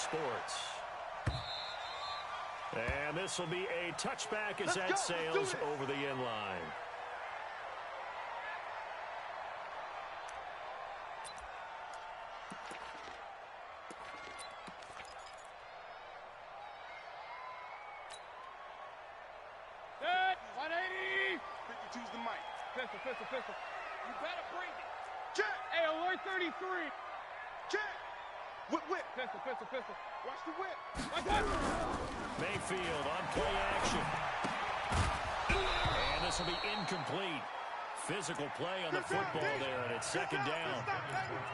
Sports. And this will be a touchback as that sails over the end line. Set, 180. 52's the mic. Pistol. You better bring it. Check. Hey, alert 33. Check. Whip. Pistol. Watch the whip. Mayfield on play action. And this will be incomplete. Physical play on the football there, and it's second down.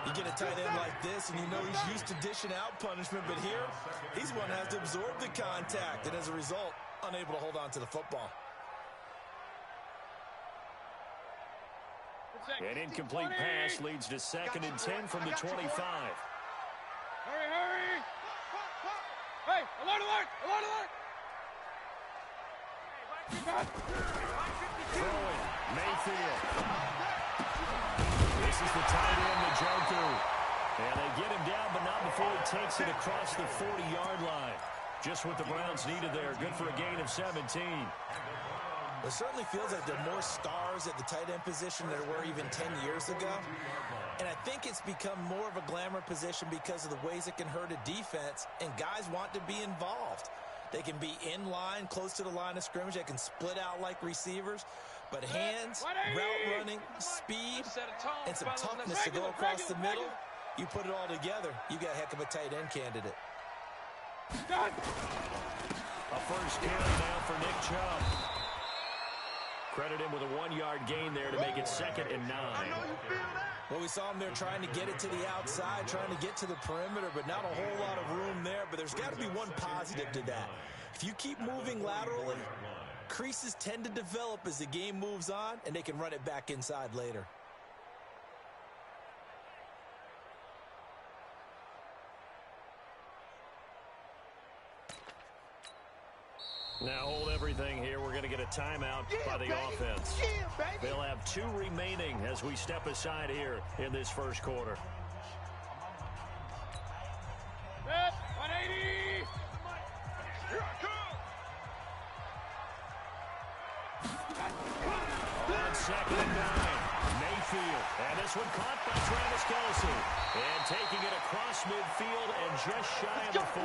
You get a tight end like this, and you know he's used to dishing out punishment, but here, he's one that has to absorb the contact, and as a result, unable to hold on to the football. An incomplete pass leads to 2nd and 10 from the 25. Hurry. Hey, alert. Throwing, Mayfield. This is the tight end, the Joker. And they get him down, but not before he takes it across the 40-yard line. Just what the Browns needed there. Good for a gain of 17. It certainly feels like there are more stars at the tight end position than there were even 10 years ago. And I think it's become more of a glamour position because of the ways it can hurt a defense, and guys want to be involved. They can be in line, close to the line of scrimmage. They can split out like receivers. But hands, route running, speed, and some toughness to go across the middle, you put it all together, you got a heck of a tight end candidate. A first carry now for Nick Chubb. Credit him with a 1-yard gain there to make it 2nd and 9. Well, we saw him there trying to get it to the outside, trying to get to the perimeter, but not a whole lot of room there. But there's got to be one positive to that. If you keep moving laterally, creases tend to develop as the game moves on, and they can run it back inside later. Now hold everything here. We're going to get a timeout by the offense. They'll have 2 remaining as we step aside here in this first quarter. Set, 180. Here I come. On 2nd and 9, Mayfield. And this one caught by Travis Kelce. And taking it across midfield and just shy of the 40.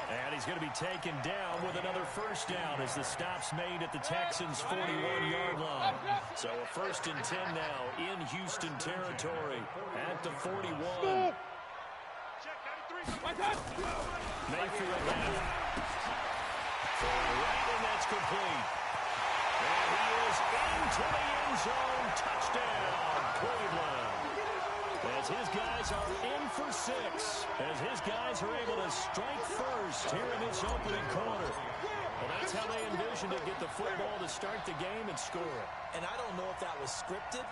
And he's going to be taken down with another first down as the stop's made at the Texans' 41-yard line. So a 1st and 10 now in Houston territory at the 41. Mayfield now. For a right, and that's complete. And he is into the end zone. Touchdown, Cleveland. As his guys are in for 6. As his guys are able to strike first here in this opening quarter. Well, that's how they envisioned to get the football to start the game and score. And I don't know if that was scripted.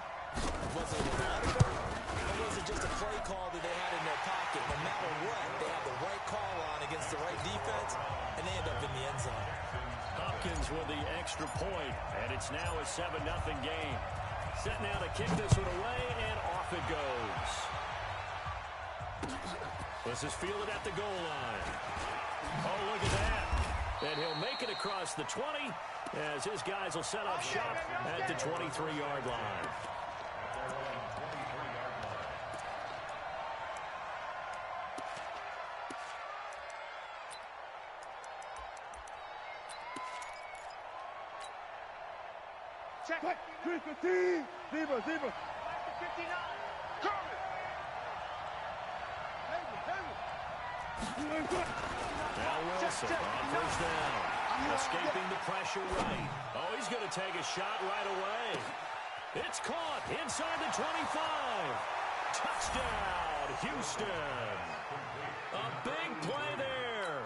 Was it an auditor? Or was it just a play call that they had in their pocket? No matter what, they have the right call on against the right defense, and they end up in the end zone. Hopkins with the extra point, and it's now a 7-0 game. Set now to kick this one away, and off it goes. This is fielded at the goal line. Oh, look at that. And he'll make it across the 20 as his guys will set up shop at the 23-yard line. Check. 315. Zebra. 59. Now Wilson on first down. Escaping the pressure right. Oh, he's going to take a shot right away. It's caught inside the 25. Touchdown, Houston. A big play there.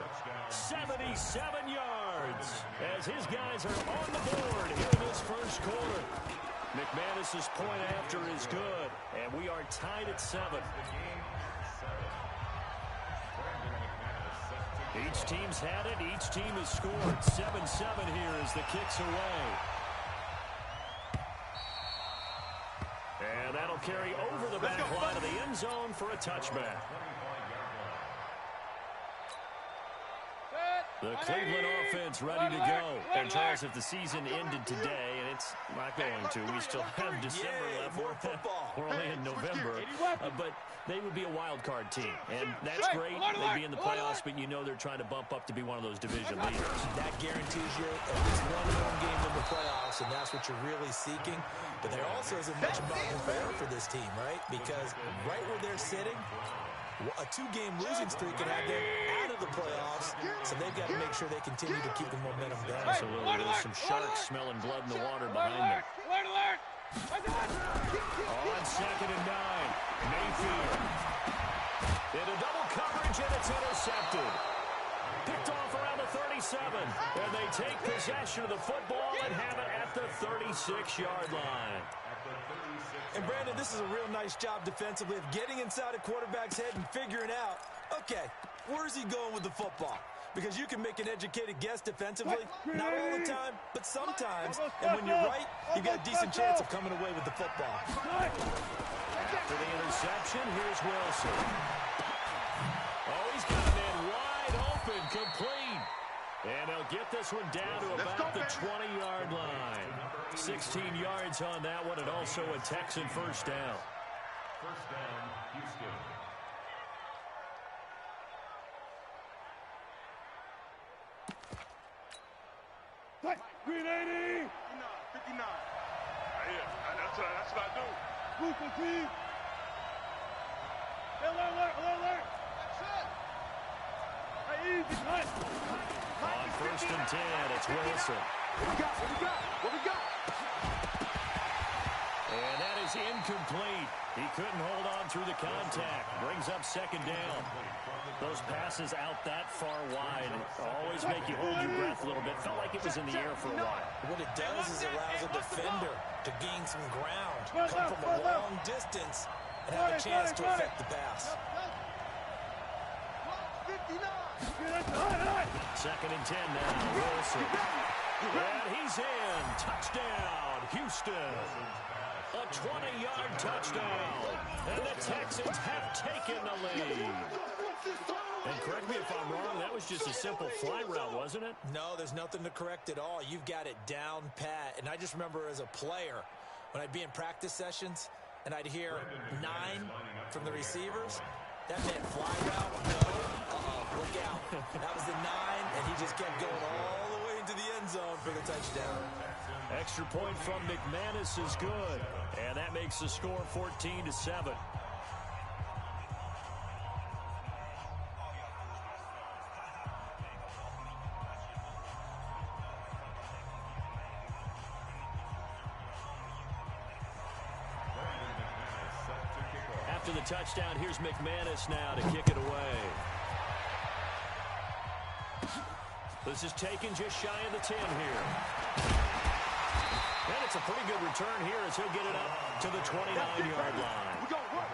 77 yards as his guys are on the board here in this first quarter. McManus's point after is good, and we are tied at 7. Each team's had it. Each team has scored. 7-7 here as the kick's away. And that'll carry over the back line of the end zone for a touchback. The Cleveland offense ready to go. And Charles, if the season ended today, and it's not going to, we still have December left. More football. We're only in November. But they would be a wild card team. And that's great. They'd be in the playoffs, but you know they're trying to bump up to be one of those division leaders. That guarantees you at least one home game in the playoffs, and that's what you're really seeking. But there also isn't much margin for error for this team, right? Because right where they're sitting, a 2-game losing streak can have them out of the playoffs, so they've got to make sure they continue to keep the momentum going. Absolutely. There's some sharks smelling blood in the water behind them. On 2nd and 9, Mayfield. Into double coverage, and it's intercepted. Picked off around the 37, and they take possession of the football and have it at the 36-yard line. And, Brandon, this is a real nice job defensively of getting inside a quarterback's head and figuring out, okay, where's he going with the football? Because you can make an educated guess defensively, not all the time, but sometimes. And when you're right, you've got a decent chance of coming away with the football. After the interception, here's Wilson. Oh, he's got a man wide open, complete. And they'll get this one down to about the 20-yard line. 16 yards on that one, and also a Texan first down. First down, Houston. Green 80! 59. That's what I do. Move the team! Alert! Easy, cut! On 1st and 10, it's Wilson. What we got? And that is incomplete. He couldn't hold on through the contact. Brings up 2nd down. Those passes out that far wide always make you hold your breath a little bit. Felt like it was in the air for a while. What it does is it allows a defender to gain some ground, come from a long distance, and have a chance to affect the pass. 2nd and 10 now, Wilson. And he's in. Touchdown, Houston. A 20-yard touchdown. And the Texans have taken the lead. And correct me if I'm wrong, that was just a simple fly route, wasn't it? No, there's nothing to correct at all. You've got it down pat. And I just remember as a player, when I'd be in practice sessions, and I'd hear 9 from the receivers, that meant fly route, no, look out. That was the 9, and he just kept going all the way into the end zone for the touchdown. Extra point from McManus is good, and that makes the score 14-7. After the touchdown, here's McManus now to kick it away. This is taken just shy of the 10 here. And it's a pretty good return here as he'll get it up to the 29-yard line. We gonna work.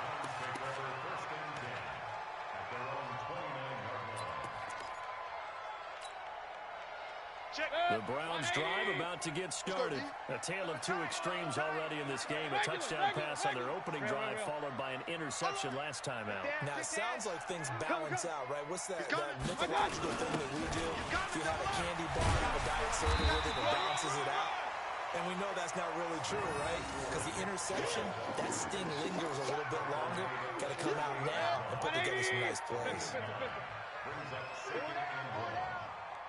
The Browns drive about to get started. A tale of 2 extremes already in this game. A touchdown pass on their opening drive followed by an interception last time out. Now, it sounds like things balance out, right? What's that mythological thing that we do? If you have a candy bar, have a diet soda with it, it balances it out. And we know that's not really true, right? Because the interception, that sting lingers a little bit longer. Got to come out now and put together some nice plays. Brings up 2nd and 1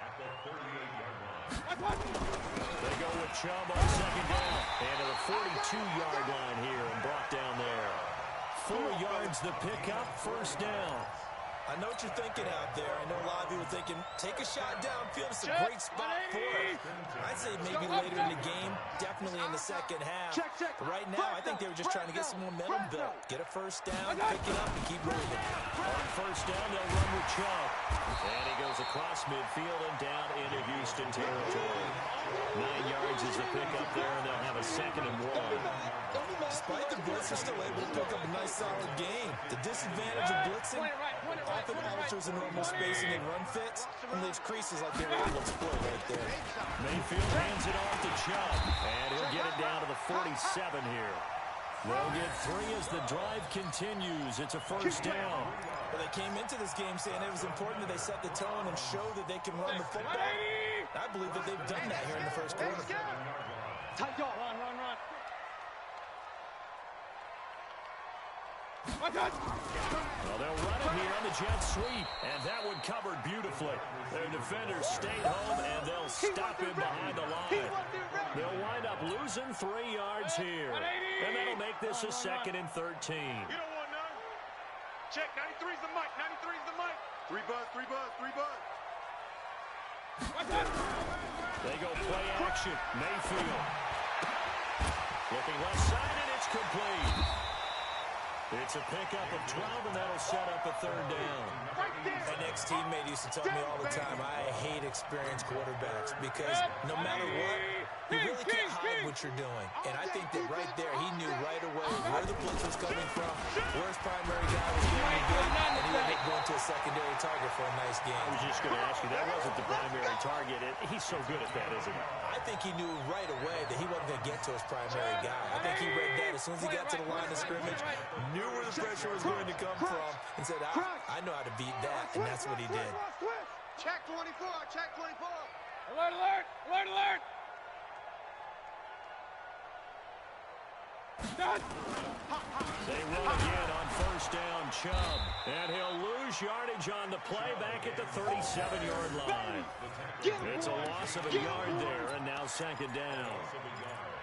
at the 38-yard line. They go with Chubb on 2nd down. And to the 42-yard line here and brought down there. 4 yards the pickup, first down. I know what you're thinking out there. I know a lot of you are thinking, take a shot downfield. It's a great spot for it. I'd say maybe later in the game, definitely in the second half. But right now, I think they were just trying to get some momentum built. Get a first down, pick it up, and keep moving. On first down, they'll run with Chubb. And he goes across midfield and down into Houston territory. 9 yards is the pickup there, and they'll have a 2nd and 1. Despite the blitz, they're still able to pick up a nice, solid game. The disadvantage of blitzing often alters the normal spacing and run fits and leaves creases like they were able to exploit right there. Mayfield hands it off to Chubb, and he'll get it down to the 47 here. They'll get 3 as the drive continues. It's a first down. Well, they came into this game saying it was important that they set the tone and show that they can run the football. I believe that they've done that here in the first quarter. Tight dog. Run. Well, they'll run it here on the jet sweep, and that one covered beautifully. Their defenders stayed home, and they'll stop him behind the line. They'll wind up losing 3 yards here, and that'll make this a 2nd and 13. You don't want none. Check, 93's the mic, 93's the mic. 3 buzz. They go play action. Mayfield. Looking left side, and it's complete. It's a pickup of 12, and that'll set up a 3rd down. My next teammate used to tell me all the time, I hate experienced quarterbacks because no matter what, you really can't hide what you're doing. And I think that right there, he knew right away where the blitz was coming from, where his primary guy was going to be, and he ended up going to a secondary target for a nice game. I was just going to ask you, that wasn't the primary target. He's so good at that, isn't he? I think he knew right away that he wasn't going to get to his primary guy. I think he read that as soon as he got to the line of scrimmage, knew where the pressure was going to come from, and said, I know how to beat that, and that's what he did. Check 24. Alert. They run again on first down, Chubb. And he'll lose yardage on the play back at the 37-yard line. It's a loss of a yard there, and now 2nd down.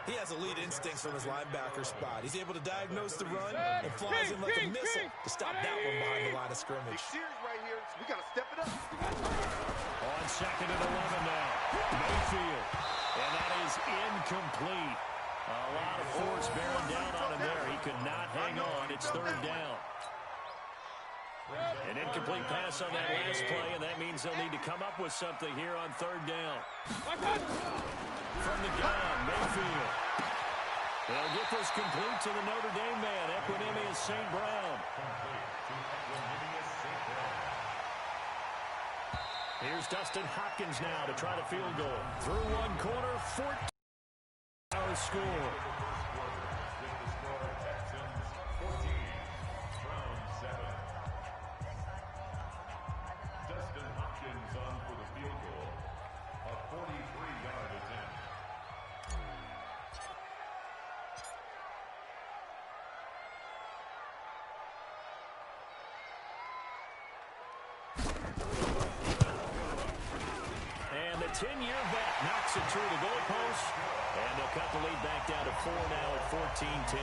He has elite instincts from his linebacker spot. He's able to diagnose the run and flies in like a missile to stop that one behind the line of scrimmage. Big series right here, so we got to step it up. On 2nd and 11 now. Mayfield. And that is incomplete. A lot of force bearing down on him there. He could not hang on. It's 3rd down. An incomplete pass on that last play, and that means they'll need to come up with something here on 3rd down. From the gun, Mayfield. They'll get this complete to the Notre Dame man, Equanimous St. Brown. Here's Dustin Hopkins now to try the field goal. Through one corner, 14. Our score. Dustin Hopkins on for the field goal. A 43-yard attempt. And the 10-year vet knocks it through the goalpost. And they'll cut the lead back down to 4 now at 14-10.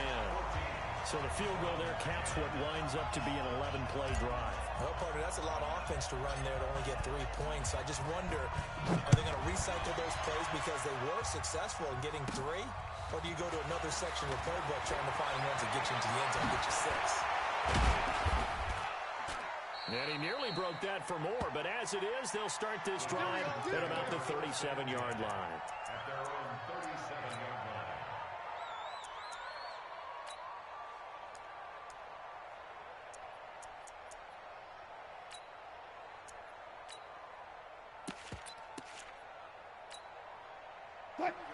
So the field goal there caps what winds up to be an 11-play drive. Well, partner, that's a lot of offense to run there to only get 3 points. I just wonder, are they going to recycle those plays because they were successful in getting 3? Or do you go to another section of the playbook trying to find ones that get you into the end zone, get you 6? And he nearly broke that for more, but as it is, they'll start this drive at about the 37-yard line. At their own 37-yard line.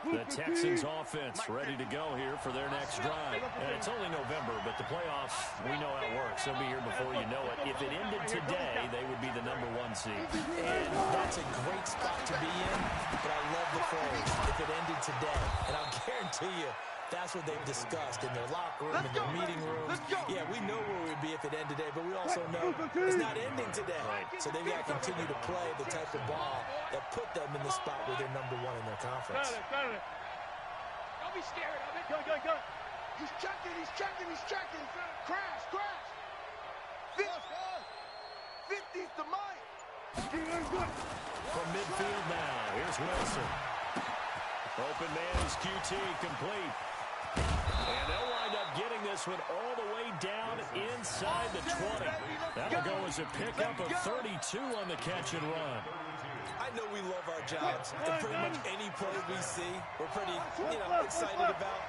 The Texans offense ready to go here for their next drive. And it's only November, but the playoffs, we know how it works. They'll be here before you know it. If it ended today, they would be the #1 seed. And that's a great spot to be in, but I love the phrase, if it ended today. And I'll guarantee you, that's what they've discussed in their locker room, in their meeting rooms. Yeah, we know where we'd be if it ended today, but we also know it's not ending today. So they've got to continue to play the type of ball that put them in the spot where they're #1 in their conference. Don't be scared of it. Go. He's checking. Crash. 50's the mic. From midfield now, here's Wilson. Open man is QT, complete. And they'll wind up getting this one all the way down inside the 20. That'll go as a pickup of 32 on the catch and run. I know we love our jobs, and pretty much any play we see, we're pretty, excited about.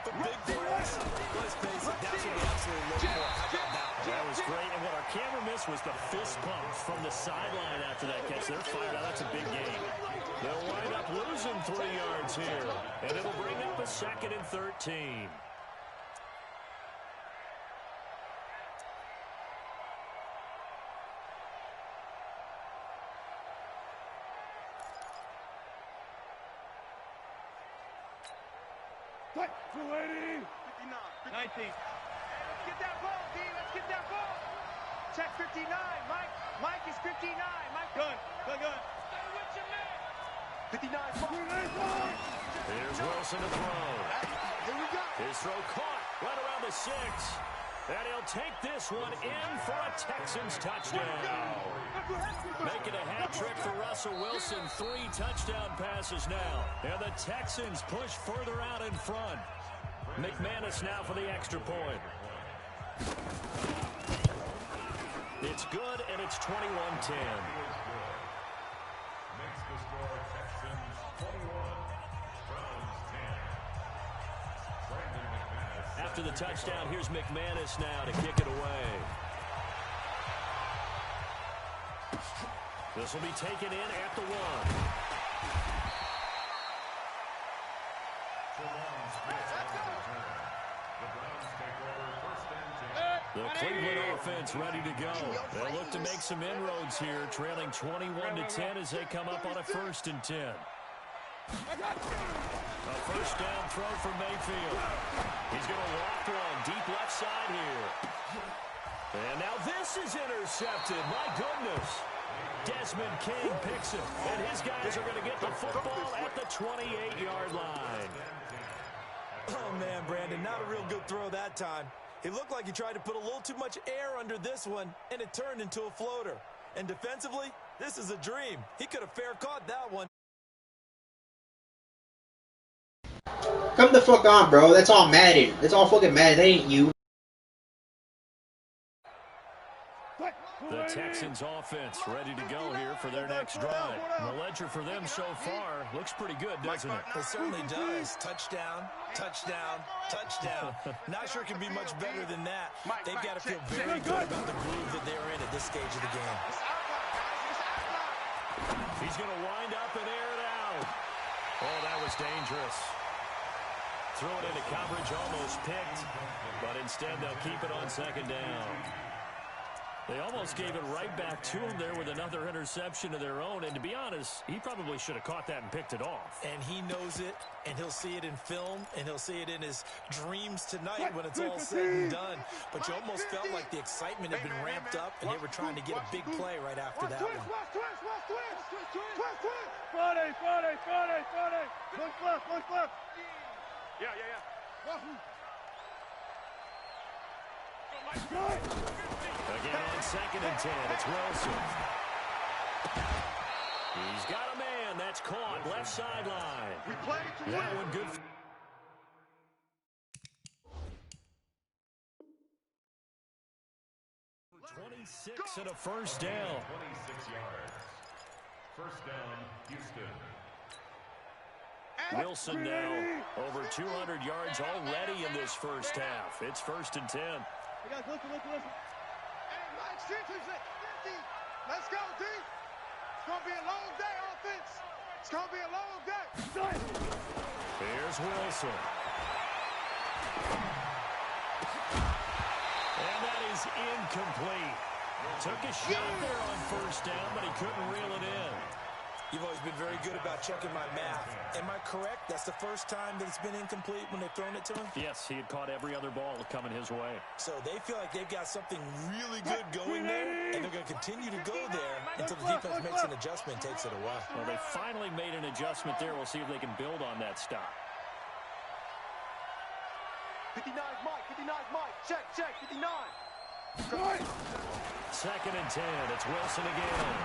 The big plays, let's face it, that's what we absolutely look for. How about that one? That was great, and what our camera missed was the fist pump from the sideline after that catch. They're fired out. That's a big game. They'll wind up losing 3 yards here, and it'll bring up a 2nd and 13. 280. 59. 19. Let's get that ball, D. Let's get that ball. Check 59. Mike is 59. Mike. Gun. Stay with your man. 59. Here's Wilson to throw. Here we go. His throw caught right around the 6. And he'll take this one in for a Texans touchdown. Making a hat trick for Russell Wilson. 3 touchdown passes now. And the Texans push further out in front. McManus now for the extra point. It's good, and it's 21-10. Makes the score Texans 21, Browns 10. Brandon McManus. After the touchdown, here's McManus now to kick it away. This will be taken in at the 1. The Cleveland offense ready to go. They'll look to make some inroads here, trailing 21-10 as they come up on a 1st and 10. A first down throw for Mayfield. He's going to loft one deep left side here. And now this is intercepted. My goodness. Desmond King picks it. And his guys are going to get the football at the 28-yard line. Oh, man, Brandon, not a real good throw that time. It looked like he tried to put a little too much air under this one, and it turned into a floater. And defensively, this is a dream. He could have fair caught that one. Come the fuck on, bro. That's all Madden. That's all fucking Madden. That ain't you. The Texans offense ready to go here for their next drive. The ledger for them so far looks pretty good, doesn't it? It certainly does. Touchdown, touchdown, touchdown. Not sure it can be much better than that. They've got to feel very good about the groove that they're in at this stage of the game. He's going to wind up and air it out. Oh, that was dangerous. Throw it into coverage, almost picked. But instead, they'll keep it on 2nd down. They almost gave it right back to him there with another interception of their own. And to be honest, he probably should have caught that and picked it off. And he knows it, and he'll see it in film, and he'll see it in his dreams tonight when it's all said and done. But you almost felt like the excitement had been ramped up, and they were trying to get a big play right after that one. Friday. Look left. Yeah. Again on 2nd and 10, it's Wilson. He's got a man. That's caught. Left sideline. We played to win. That one good. 26 and a first down. 26 yards. First down, Houston. Wilson now over 200 yards already in this first half. It's 1st and 10. Hey, guys, listen. Hey, Mike, Simpson's at 50. Let's go, D. It's going to be a long day, offense. It's going to be a long day. Here's Wilson. And that is incomplete. Took a shot there on 1st down, but he couldn't reel it in. You've always been very good about checking my math. Am I correct? That's the first time that it's been incomplete when they've thrown it to him? Yes, he had caught every other ball coming his way. So they feel like they've got something really good going there, and they're going to continue to go there until the defense makes an adjustment and takes it away. Well, they finally made an adjustment there. We'll see if they can build on that stop. 59 Mike. Check. 59. 2nd and 10. It's Wilson again.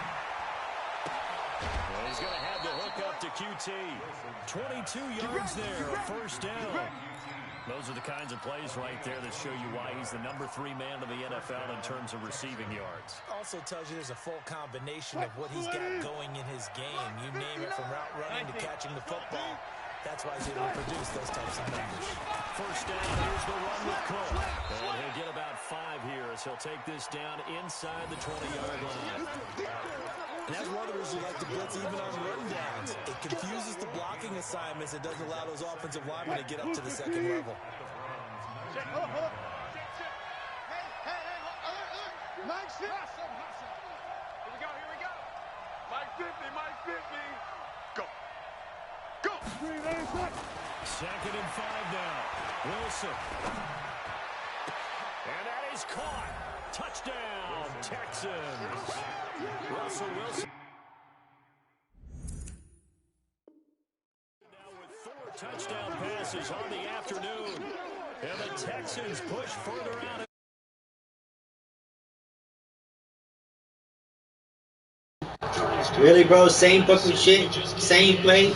Well, he's going to have the hook up to QT. 22 yards there, a first down. Those are the kinds of plays right there that show you why he's the number 3 man of the NFL in terms of receiving yards. Also tells you there's a full combination of what he's got going in his game. You name it, from route running to catching the football. That's why he's able to produce those types of numbers. First down, here's the run with Cook. And he'll get about 5 here as he'll take this down inside the 20-yard line. And that's one of the reasons we like to blitz even on run downs. It confuses the blocking assignments. It doesn't allow those offensive linemen to get up to the 2nd level. Hey. Mike 50. Here we go. Mike 50. Go. 2nd and 5 now. Wilson. And that is caught. Touchdown, Texans. Russell Wilson. Now with 4 touchdown passes on the afternoon. And the Texans push further out. Really, bro? Same fucking shit? Same play?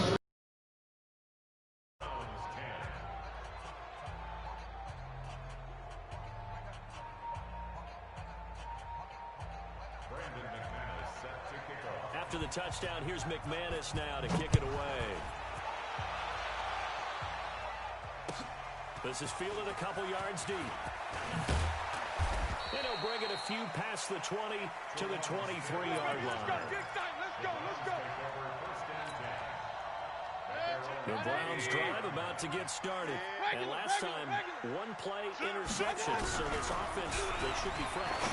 After the touchdown, here's McManus now to kick it away. This is fielded a couple yards deep. And he'll bring it a few past the 20 to the 23-yard line. Let's go. The Browns drive about to get started. And last time, 1-play interception. So this offense, they should be fresh.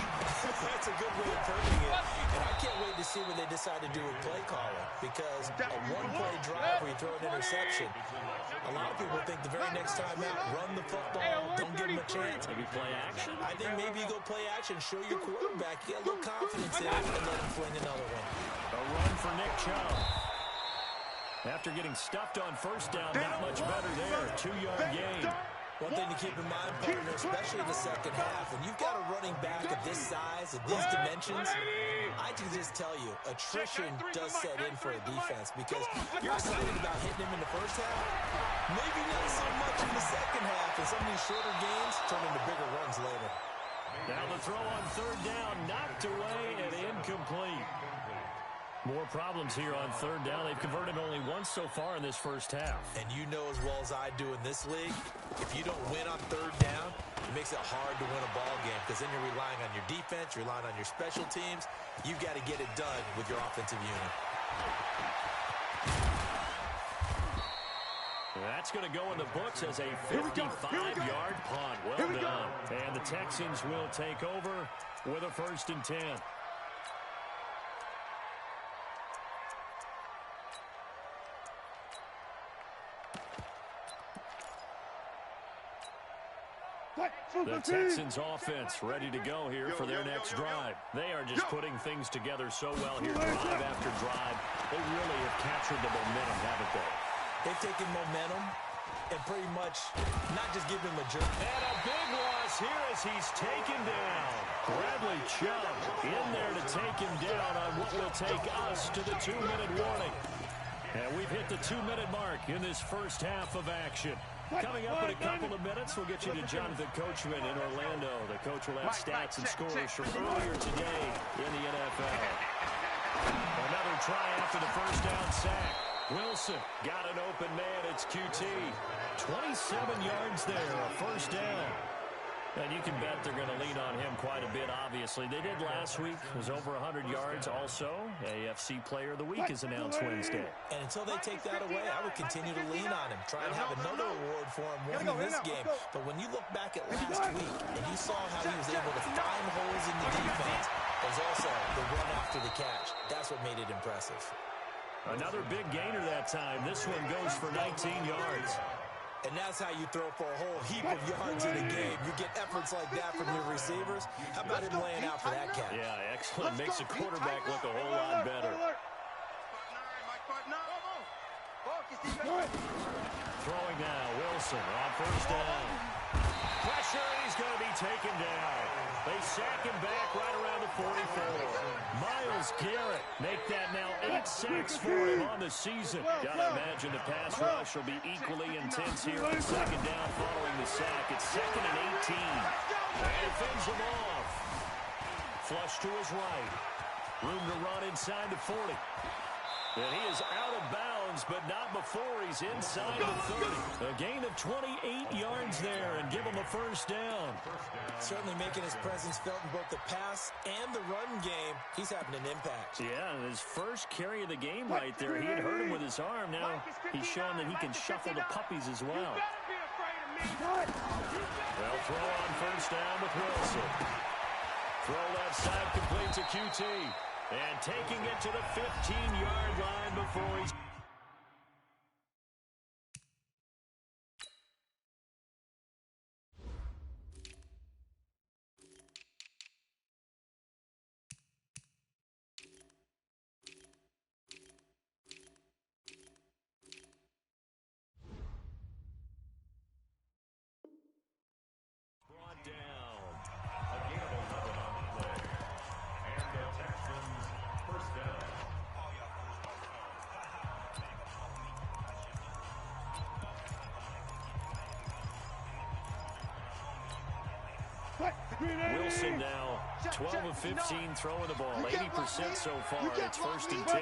That's a good way of putting it. And I can't wait to see what they decide to do with play calling. Because a 1-play drive where you throw an interception, a lot of people think the very next time out, run the football, don't give them a chance. Maybe play action? I think maybe you go play action, show your quarterback, get a little confidence in it, and let him fling another one. A run for Nick Chubb. After getting stuffed on first down, not much better there. 2-yard gain. One thing to keep in mind, partner, especially in the second half, when you've got a running back of this size, of these dimensions, I can just tell you, attrition does set in for a defense because you're excited about hitting him in the first half. Maybe not so much in the second half, and some of these shorter gains turn into bigger runs later. Now the throw on 3rd down, knocked away and incomplete. More problems here on 3rd down. They've converted only once so far in this first half. And you know as well as I do in this league, if you don't win on 3rd down, it makes it hard to win a ball game because then you're relying on your defense, you're relying on your special teams. You've got to get it done with your offensive unit. That's going to go in the books as a 55-yard punt. Well done. And the Texans will take over with a 1st and 10. The Texans offense ready to go here for their next drive. They are just putting things together so well here, drive after drive. They really have captured the momentum, haven't they? They've taken momentum and pretty much not just give him a jerk. And a big loss here as he's taken down. Bradley Chubb in there to take him down on what will take us to the 2-minute warning. And we've hit the 2-minute mark in this first half of action. Coming up in a couple of minutes, we'll get you to Jonathan Coachman in Orlando. The coach will have stats and scores from earlier today in the NFL. Another try after the first down sack. Wilson got an open man. It's QT. 27 yards there, a 1st down. And you can bet they're going to lean on him quite a bit, obviously. They did last week. It was over 100 yards. Also, AFC Player of the Week is announced Wednesday. And until they take that away, I would continue to lean on him. Try and have another award for him winning this game. But when you look back at last week and you saw how he was able to find holes in the defense, there's also the run after the catch. That's what made it impressive. Another big gainer that time. This one goes for 19 yards. And that's how you throw for a whole heap of yards in a game. You get efforts like that from your receivers. How about him laying out for that catch? Yeah, excellent. Makes the quarterback look a whole lot better. Throwing now, Wilson on 1st down. Pressure, he's going to be taken down. They sack him back right around the 44. Myles Garrett make that now 8 sacks for him on the season. Gotta imagine the pass rush will be equally intense here on 2nd down following the sack. It's 2nd and 18. And fends him off. Flush to his right. Room to run inside the 40. And he is out of bounds, but not before he's inside the 30. A gain of 28 yards there and give him a 1st down. Certainly making his presence felt in both the pass and the run game. He's having an impact. Yeah, his first carry of the game right there. He had hurt him with his arm. Now he's showing that he can shuffle the puppies as well. Well, throw on 1st down with Wilson. Throw left side complete to QT. And taking it to the 15-yard line before he's Wilson now 12 of 15 throwing the ball, 80% so far. It's 1st and 10.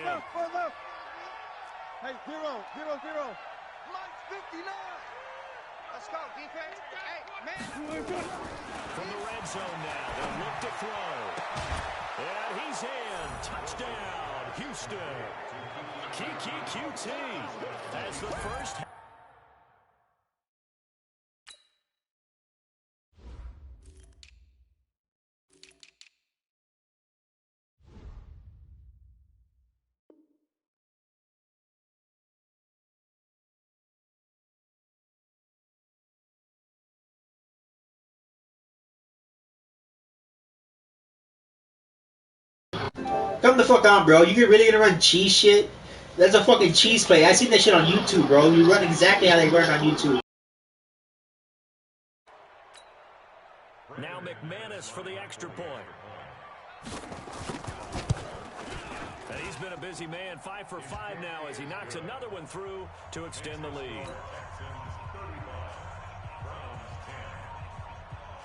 Hey, 0, 0, 0. Mike's 59. Let's go, defense. Hey, man. From the red zone now, they'll look to throw. And he's in. Touchdown, Houston. QT as the first. Come the fuck on, bro. You really gonna run cheese shit? That's a fucking cheese play. I seen that shit on YouTube, bro. You run exactly how they run on YouTube. Now McManus for the extra point. And he's been a busy man, 5 for 5 now as he knocks another one through to extend the lead.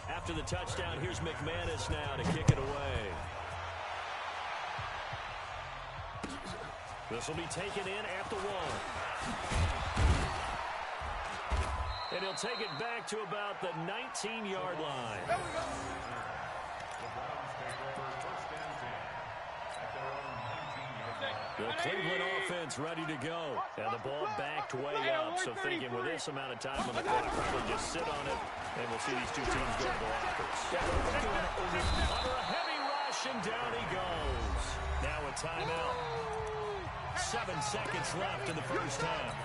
After the touchdown, here's McManus now to kick it away. This will be taken in at the 1. And he'll take it back to about the 19-yard line. The Cleveland offense ready to go. And the ball backed way up. So thinking with this amount of time on the clock, probably just sit on it. And we'll see these two teams go to the lockers. Under a heavy rush, and down he goes. Now a timeout. 7 seconds left in the first half.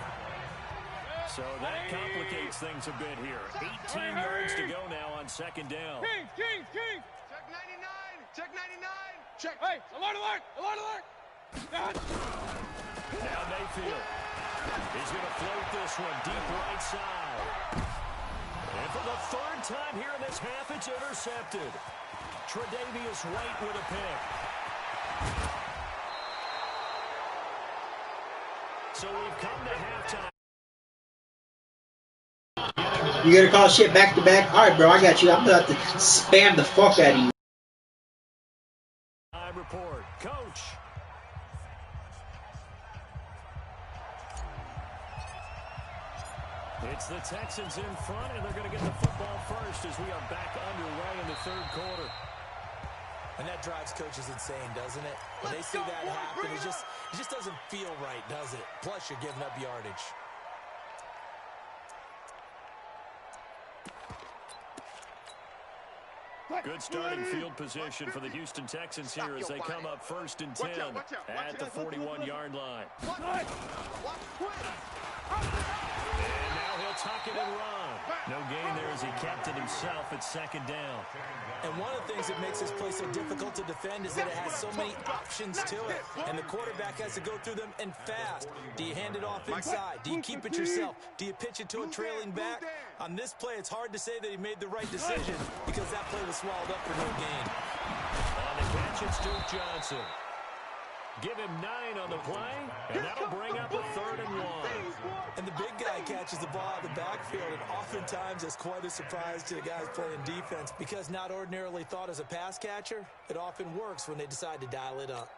So that complicates things a bit here. 18 yards to go now on 2nd down. King. Check 99. Check 99. Check. Hey, alert. Now Mayfield. He's going to float this one deep right side. And for the 3rd time here in this half, it's intercepted. Tre'Davious White with a pick. So we've come to halftime. You gonna call shit back to back? Alright, bro, I got you. I'm gonna have to spam the fuck out of you. Report. Coach. It's the Texans in front, and they're going to get the football first as we are back underway in the 3rd quarter. And that drives coaches insane, doesn't it? When they see that happen, it just doesn't feel right, does it? Plus, you're giving up yardage. Good starting field position for the Houston Texans here as they come up 1st and 10 at the 41-yard line. And now he'll tuck it and run. No gain there as he kept it himself at 2nd down. And one of the things that makes this play so difficult to defend is that it has so many options to it. And the quarterback has to go through them and fast. Do you hand it off inside? Do you keep it yourself? Do you pitch it to a trailing back? On this play, it's hard to say that he made the right decision because that play was swallowed up for no gain. On the catch, it's Duke Johnson. Give him 9 on the play, and that'll bring up a 3rd and 1. And the big guy catches the ball out of the backfield, and oftentimes it's quite a surprise to the guys playing defense because not ordinarily thought as a pass catcher, it often works when they decide to dial it up.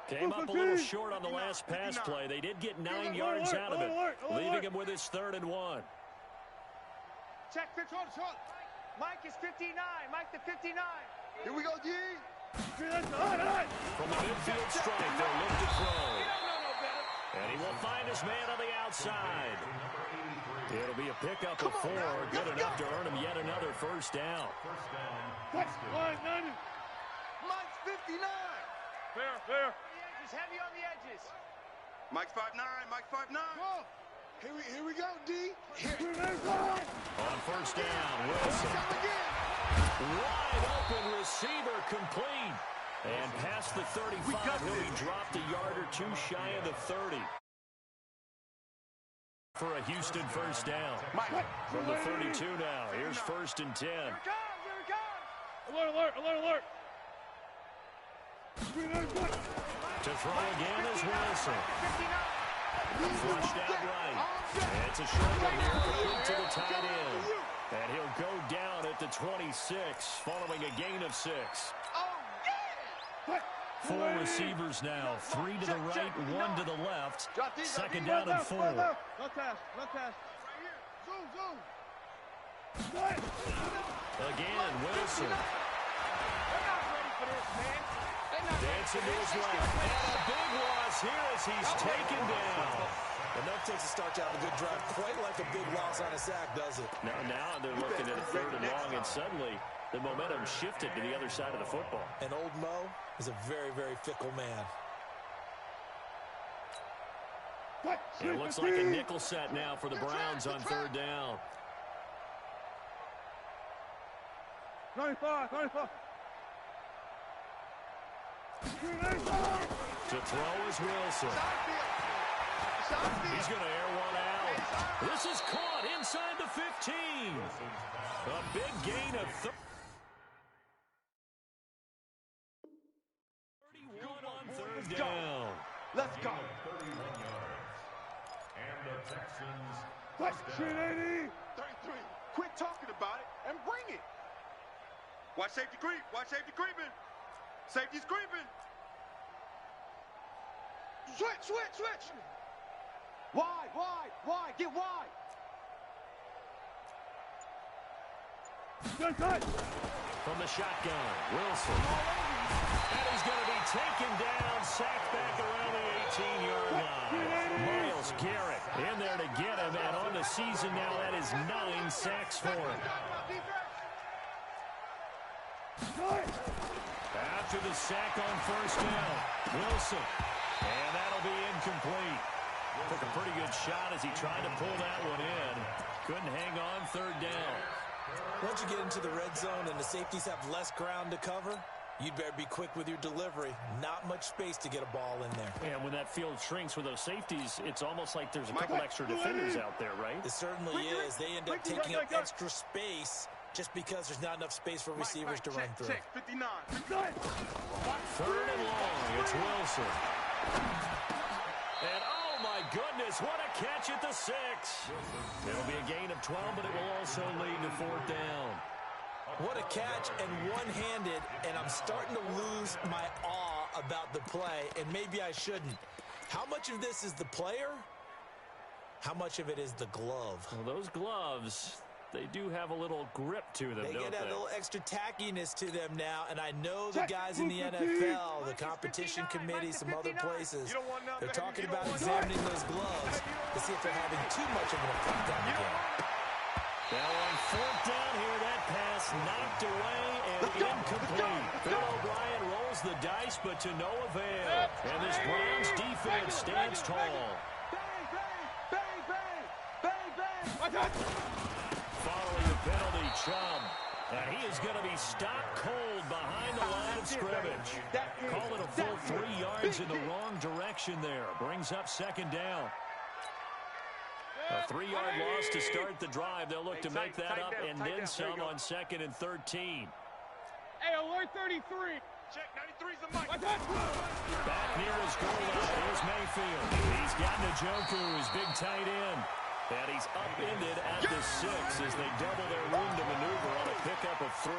Came up a little short on the last pass play. They did get 9 yards out of it, leaving him with his 3rd and 1. Check 50. Mike is 59. Mike the 59. Here we go, G. From the midfield strike, they'll look to throw. And he will find his man on the outside. It'll be a pickup of 4, good enough to earn him yet another 1st down. Mike's 59. Fair. He's heavy on the edges. Mike's 5'9". Mike's 5'9". Here we go, D. On 1st down, Wilson. Wide open receiver complete. And past the 35, he'll be dropped a yard or 2 shy of the 30. For a Houston 1st down. From the 32 now, here's 1st and 10. Here it comes. Alert. To throw again is Wilson. Flushed out right. And it's a short one here to the tight end. And he'll go down at the 26 following a gain of 6. Four receivers now, 3 to the right, 1 to the left. Second down and 4. No pass. Zoom. Again, Wilson. They're not ready for this, man. They're not ready Dancing for to this. his left. And a big loss here as he's taken down. And that takes a start to have a good drive. Quite like a big loss on a sack, does it? Now they're looking at a 3rd and long, and suddenly the momentum shifted to the other side of the football. And old Mo is a very, very fickle man. It looks like a nickel set now for the Browns on 3rd down. 95. To throw is Wilson. He's going to air one out. This is caught inside the 15. A big gain of 31 on 3rd down. Let's go. 31 yards. And the Texans. 380. 33. Quit talking about it and bring it. Watch safety creep. Creeping. Safety's creeping. Switch. Wide. Get wide. From the shotgun, Wilson. And he's going to be taken down, sacked back around the 18-yard line. Myles Garrett in there to get him, and on the season now, that is 9 sacks for him. After the sack on 1st down, Wilson. And that'll be incomplete. Took a pretty good shot as he tried to pull that one in. Couldn't hang on 3rd down. Once you get into the red zone and the safeties have less ground to cover, you'd better be quick with your delivery. Not much space to get a ball in there. And when that field shrinks with those safeties, it's almost like there's a couple extra defenders out there, right? It certainly is. They end up taking up extra space just because there's not enough space for receivers to run through. 59. 3rd and long, it's Wilson. And oh my goodness, what a catch at the 6. It'll be a gain of 12, but it will also lead to 4th down. What a catch and one-handed, and I'm starting to lose my awe about the play, and maybe I shouldn't. How much of this is the player? How much of it is the glove? Well, those gloves, they do have a little grip to them, They don't get a they? little extra tackiness to them now, and I know the guys in the NFL, the competition committee, some other places, they're talking about examining those gloves to see if they're having too much of an effect on the game. Now on 4th down here, that pass knocked away and incomplete. Phil O'Brien rolls the dice, but to no avail. And this Browns defense stands tall. Bang. Following the penalty, Chubb. And he is going to be stopped cold behind the line of scrimmage. Call it a full 3 yards in the wrong direction there. Brings up 2nd down. A 3-yard loss to start the drive. They'll look to make that up and then some on 2nd and 13. Hey, alert 33. Check 93's the mic. Back near his goal line. Here's Mayfield. He's got Njoku, his big tight end. And he's upended at the 6 as they double their room to maneuver on a pickup of 3.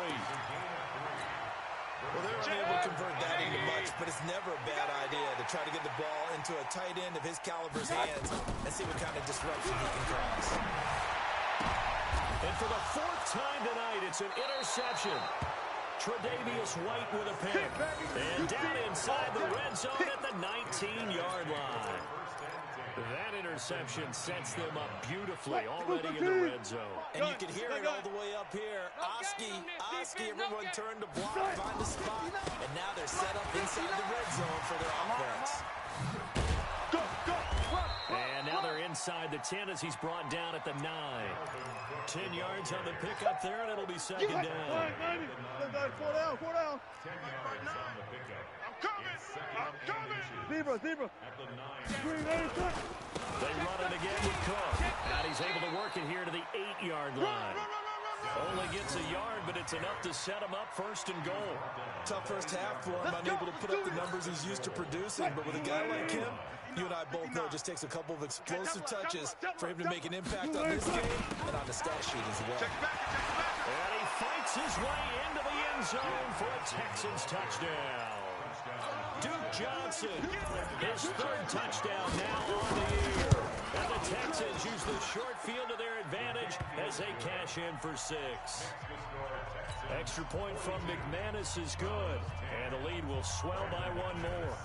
Well, they're unable to convert that into much, but it's never a bad idea to try to get the ball into a tight end of his caliber's hands and see what kind of disruption he can cause. And for the 4th time tonight, it's an interception. Tre'Davious White with a pick. And down inside the red zone at the 19-yard line. That interception sets them up beautifully already in the red zone. And you can hear it all the way up here. Oski, everyone turned to block, find a spot, and now they're set up inside the red zone for their offense. And now they're inside the 10 as he's brought down at the 9. 10 yards on the pickup there, and it'll be 2nd down. 4 down. 10 yards on the pickup. I'm coming. Zebra. At the 9. They run it again with Cook. And he's able to work it here to the 8-yard line. Only gets a yard, but it's enough to set him up 1st and goal. Tough first half for him, unable to put up the numbers he's used to producing, but with a guy like him, You and I both know it just takes a couple of explosive touches for him to make an impact on this game and on the stat sheet as well. And he fights his way into the end zone for a Texans touchdown. Duke Johnson, his third touchdown now on the year. And the Texans use the short field to their advantage as they cash in for 6. Extra point from McManus is good, and the lead will swell by 1 more.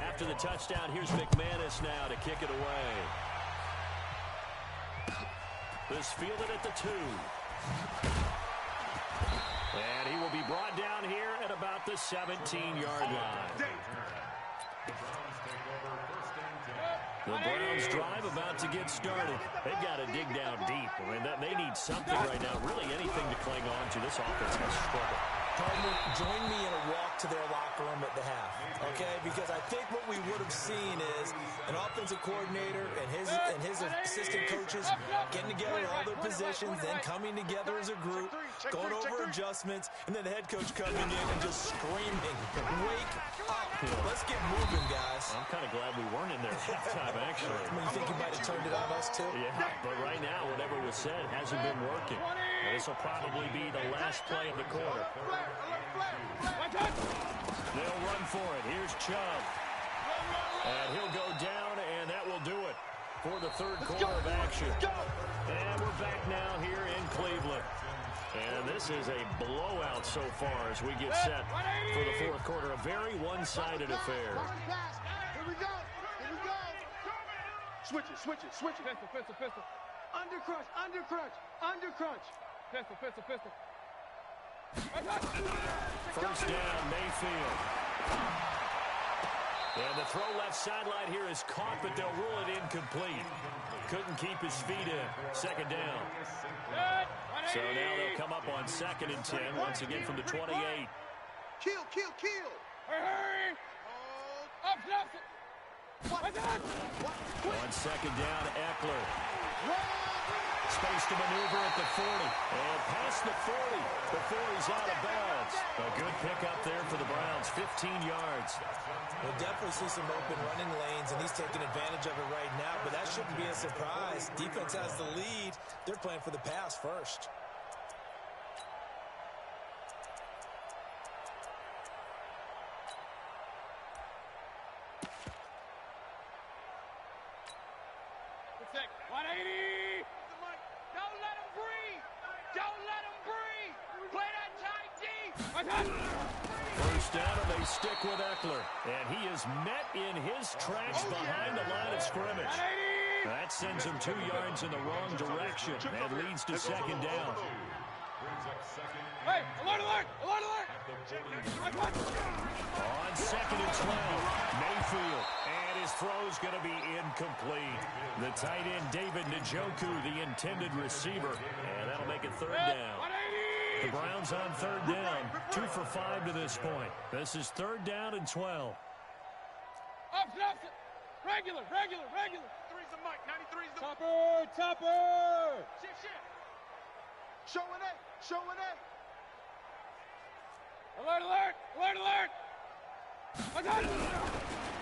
After the touchdown, here's McManus now to kick it away. This fielded at the 2. And he will be brought down here at about the 17-yard line. The Browns drive about to get started. They've got to dig down deep. I mean, they need something right now, really anything to cling on to. This offense has struggled. Partner, join me in a walk to their locker room at the half, okay? Because I think what we would have seen is an offensive coordinator and his assistant coaches getting together all their positions, then coming together as a group, going over adjustments, and then the head coach coming in and just screaming, "Wake up! Let's get moving, guys." I'm kind of glad we weren't in there at halftime, actually. I mean, you think you might have turned it on us, too? Yeah, but right now, whatever was said hasn't been working. This will probably be the last play of the quarter. They'll run for it. Here's Chubb. And he'll go down, and that will do it for the third quarter of action. And we're back now here in Cleveland. And this is a blowout so far as we get set for the fourth quarter. A very one-sided affair. Here we go. Here we go. Switch it, switch it, switch it. Pistol, pistol, pistol. Under crunch, under crunch, under crunch. Pistol, pistol, pistol. First down, Mayfield. And the throw left sideline here is caught, but they'll rule it incomplete. Couldn't keep his feet in. Second down. So now they'll come up on 2nd and 10, once again from the 28. Kill, kill, kill. Hurry! Up, On 2nd down, Eckler. Space to maneuver at the 40. And past the 40 before he's out of bounds. A good pickup there for the Browns, 15 yards. We'll definitely see some open running lanes, and he's taking advantage of it right now, but that shouldn't be a surprise. Defense has the lead. They're playing for the pass first. First down, and they stick with Eckler. And he is met in his tracks behind the line of scrimmage. That sends him 2 yards in the wrong direction and leads to 2nd down. Hey, alert, alert, alert, alert! On 2nd and 12, Mayfield. And his throw's going to be incomplete. The tight end, David Njoku, the intended receiver. And that'll make it 3rd down. The Browns on 3rd down, 2 for 5 to this point. This is 3rd down and 12. Regular. 3's the mic, 93's the... Topper! Shift. Showing A. Alert!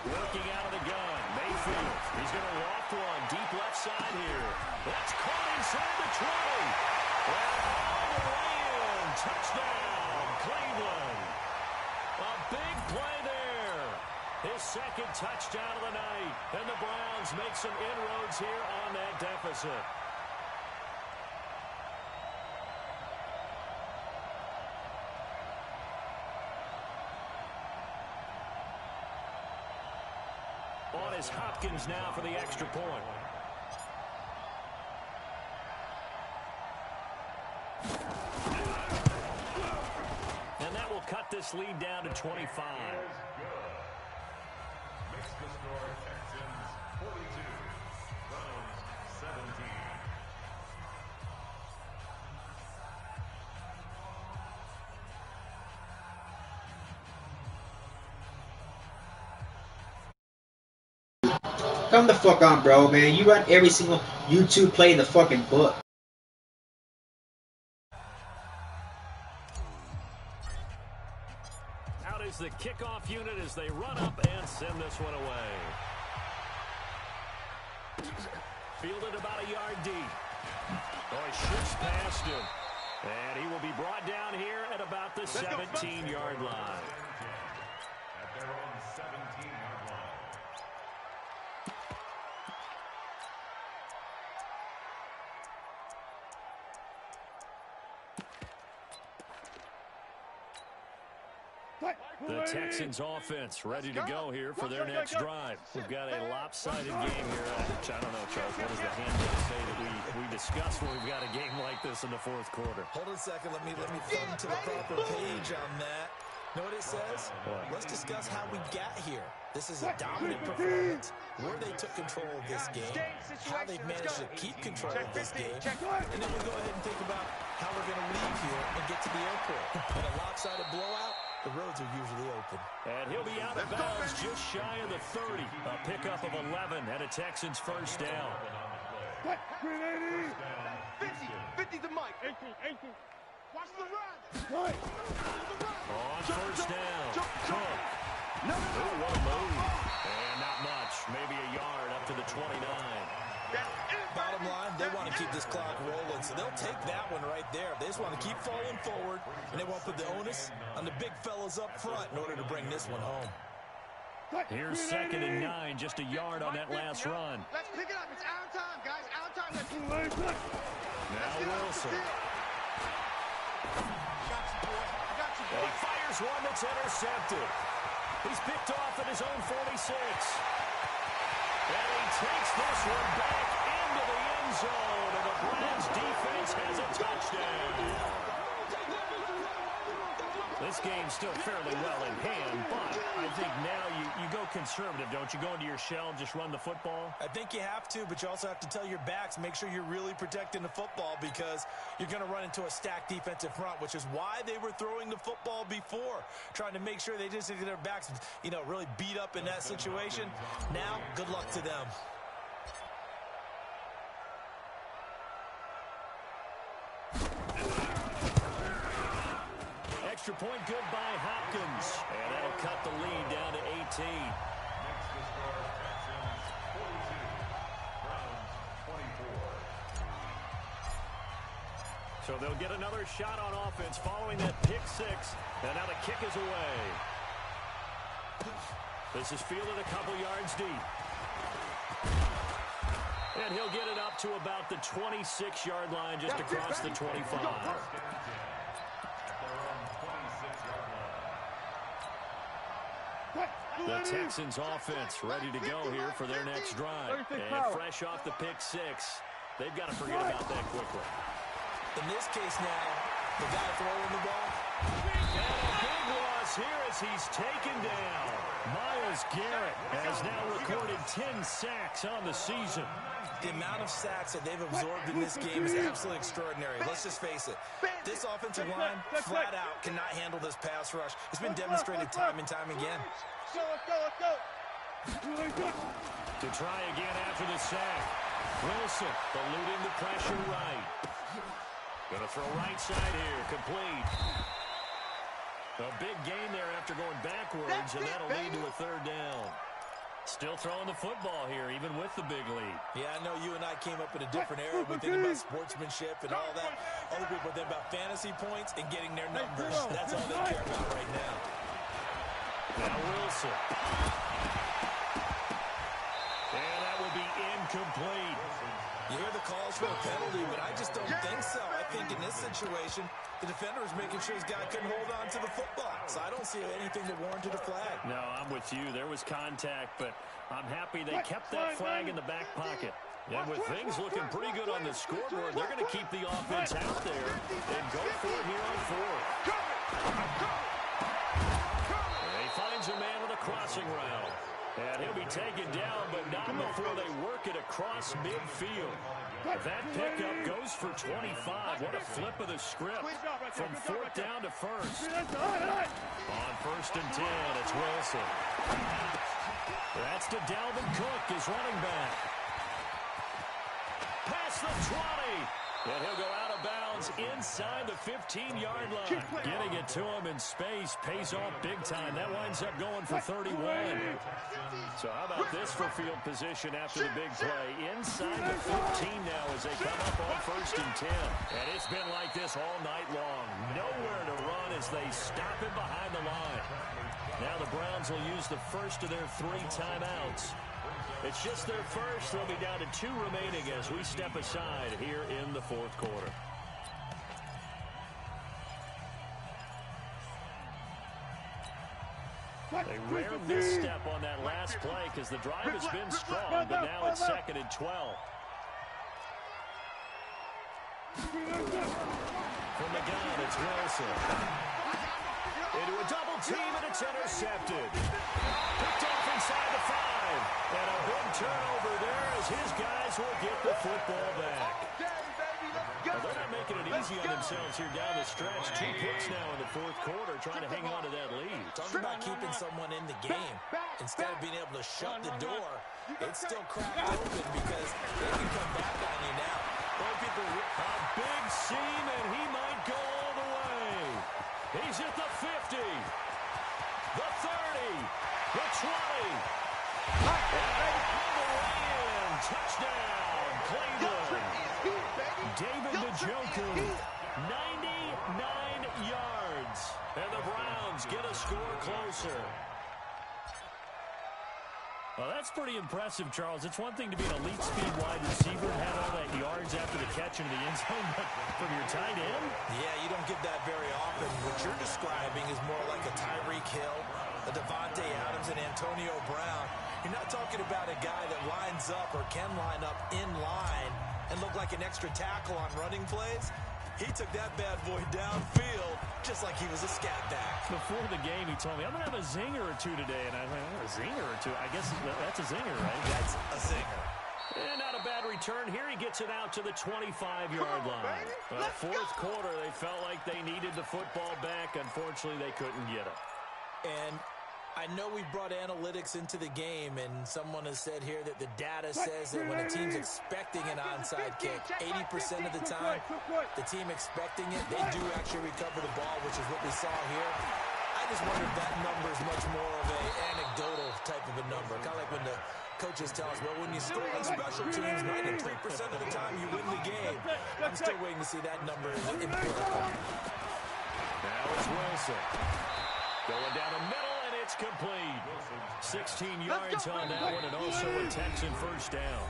Working out of the gun, Mayfield. He's going to loft one deep left side here. That's caught inside the 20. And all the way in. Touchdown, Cleveland. A big play there. His 2nd touchdown of the night. And the Browns make some inroads here on that deficit. On is Hopkins now for the extra point. And that will cut this lead down to 25. Makes the score Texans 42, Browns 17. Come the fuck on, bro, man. You run every single YouTube play in the fucking book. Out is the kickoff unit as they run up and send this one away. Fielded about a yard deep. Oh, he shoots past him. And he will be brought down here at about the 17-yard line. At their own 17-yard line. The Texans offense ready to go here for their next drive. We've got a lopsided game here. Which I don't know, Charles. What does the handbook say that we discuss when we've got a game like this in the fourth quarter? Hold on a second. Let me thumb to the proper page on that. Know what it says? Let's discuss how we got here. This is a dominant performance, where they took control of this game, how they've managed to keep control of this game, and then we go ahead and think about how we're going to leave here and get to the airport. In a lopsided blowout, the roads are usually open. And he'll be out of bounds just shy of the 30. A pickup of 11 and a Texans first down. 50 to Mike. 18. Watch the run. On first down, Cook. Oh, what a move. And not much, maybe a yard up to the 29. Bottom line, they want to keep this clock rolling, so they'll take that one right there. They just want to keep falling forward, and they won't put the onus on the big fellas up front in order to bring this one home. Here's 2nd and 9, just a yard on that last run. Let's pick it up. It's our time, guys. Our time. Now Wilson. He fires one that's intercepted. He's picked off at his own 46. And he takes this one back into the end zone. And the Browns defense has a touchdown. This game's still fairly well in hand, but I think now you go conservative, don't you? Go into your shell and just run the football? I think you have to, but you also have to tell your backs, make sure you're really protecting the football because you're going to run into a stacked defensive front, which is why they were throwing the football before, trying to make sure they just get their backs, really beat up in that situation. Now, good luck to them. Extra point good by Hopkins. And that'll cut the lead down to 18. Next to score, Texans 42, Browns 24. So they'll get another shot on offense following that pick six. And now the kick is away. This is fielded a couple yards deep. And he'll get it up to about the 26-yard line just across the 25. The Texans offense ready to go here for their next drive. And fresh off the pick six, they've got to forget about that quickly. In this case now, the guy throwing the ball. And a big loss here as he's taken down. Myles Garrett has now recorded 10 sacks on the season. The amount of sacks that they've absorbed in this game is absolutely extraordinary. Let's just face it. This offensive line, flat out, cannot handle this pass rush. It's been demonstrated time and time again. Let's go. To try again after the sack. Wilson eluding the pressure right. Going to throw right side here. Complete. A big gain there after going backwards, and that'll lead to a third down. Still throwing the football here, even with the big lead. Yeah, I know you and I came up in a different era. We think about sportsmanship and all that. Other people think about fantasy points and getting their numbers. That's all they care about right now. Now Wilson. And that will be incomplete. You hear the calls for a penalty, but I just don't think so. I think in this situation, the defender is making sure his guy couldn't hold on to the football. So I don't see anything that warranted a flag. No, I'm with you. There was contact, but I'm happy they kept that flag in the back pocket. And with things looking pretty good on the scoreboard, they're going to keep the offense out there and go for it here on fourth. And he finds a man with a crossing route. And he'll be taken down, but not before they work it across midfield. That pickup goes for 25. What a flip of the script from fourth down to first. On first and 10, it's Wilson. That's to Dalvin Cook, his running back. Past the 20. And he'll go out of bounds inside the 15-yard line. Getting it to him in space pays off big time. That winds up going for 31. So how about this for field position after the big play? Inside the 15 now as they come up on 1st and 10. And it's been like this all night long. Nowhere to run as they stop him behind the line. Now the Browns will use the first of their 3 timeouts. It's just their first. They'll be down to 2 remaining as we step aside here in the 4th quarter. A rare misstep on that last play because the drive has been strong, but now it's 2nd and 12. From the gun, it's Wilson. Into a double team, and it's intercepted. Picked off inside the 5. And a big turnover there as his guys will get the football back. Well, they're not making it easy on themselves here down the stretch. 2 picks now in the 4th quarter trying to hang on to that lead. Talk about keeping someone in the game. Instead of being able to shut the door, it's still cracked open because they can come back on you now. A big seam, and he might go all the way. He's at the 50, the 30, the 20. And all the way in. Touchdown, Cleveland. David Njoku, 99 yards. And the Browns get a score closer. Well, that's pretty impressive, Charles. It's one thing to be an elite speed wide receiver and have all that yards after the catch into the end zone, but from your tight end? Yeah, you don't get that very often. What you're describing is more like a Tyreek Hill, a Devontae Adams, and Antonio Brown. You're not talking about a guy that lines up or can line up in line and look like an extra tackle on running plays. He took that bad boy downfield just like he was a scat back. Before the game, he told me, I'm going to have a zinger or 2 today. And I went, a zinger or 2? I guess that's a zinger, right? That's a zinger. And not a bad return. Here he gets it out to the 25-yard line. Well, 4th quarter, they felt like they needed the football back. Unfortunately, they couldn't get it. And I know we brought analytics into the game, and someone has said here that the data says that when a team's expecting an onside kick, 80% of the time, the team expecting it, they do actually recover the ball, which is what we saw here. I just wonder if that number is much more of an anecdotal type of a number. Kind of like when the coaches tell us, well, when you score on special teams, 93% of the time you win the game. I'm still waiting to see that number in empirical. Now it's Wilson. Going down the middle, and it's complete. 16 yards on that one, and also a Texan first down.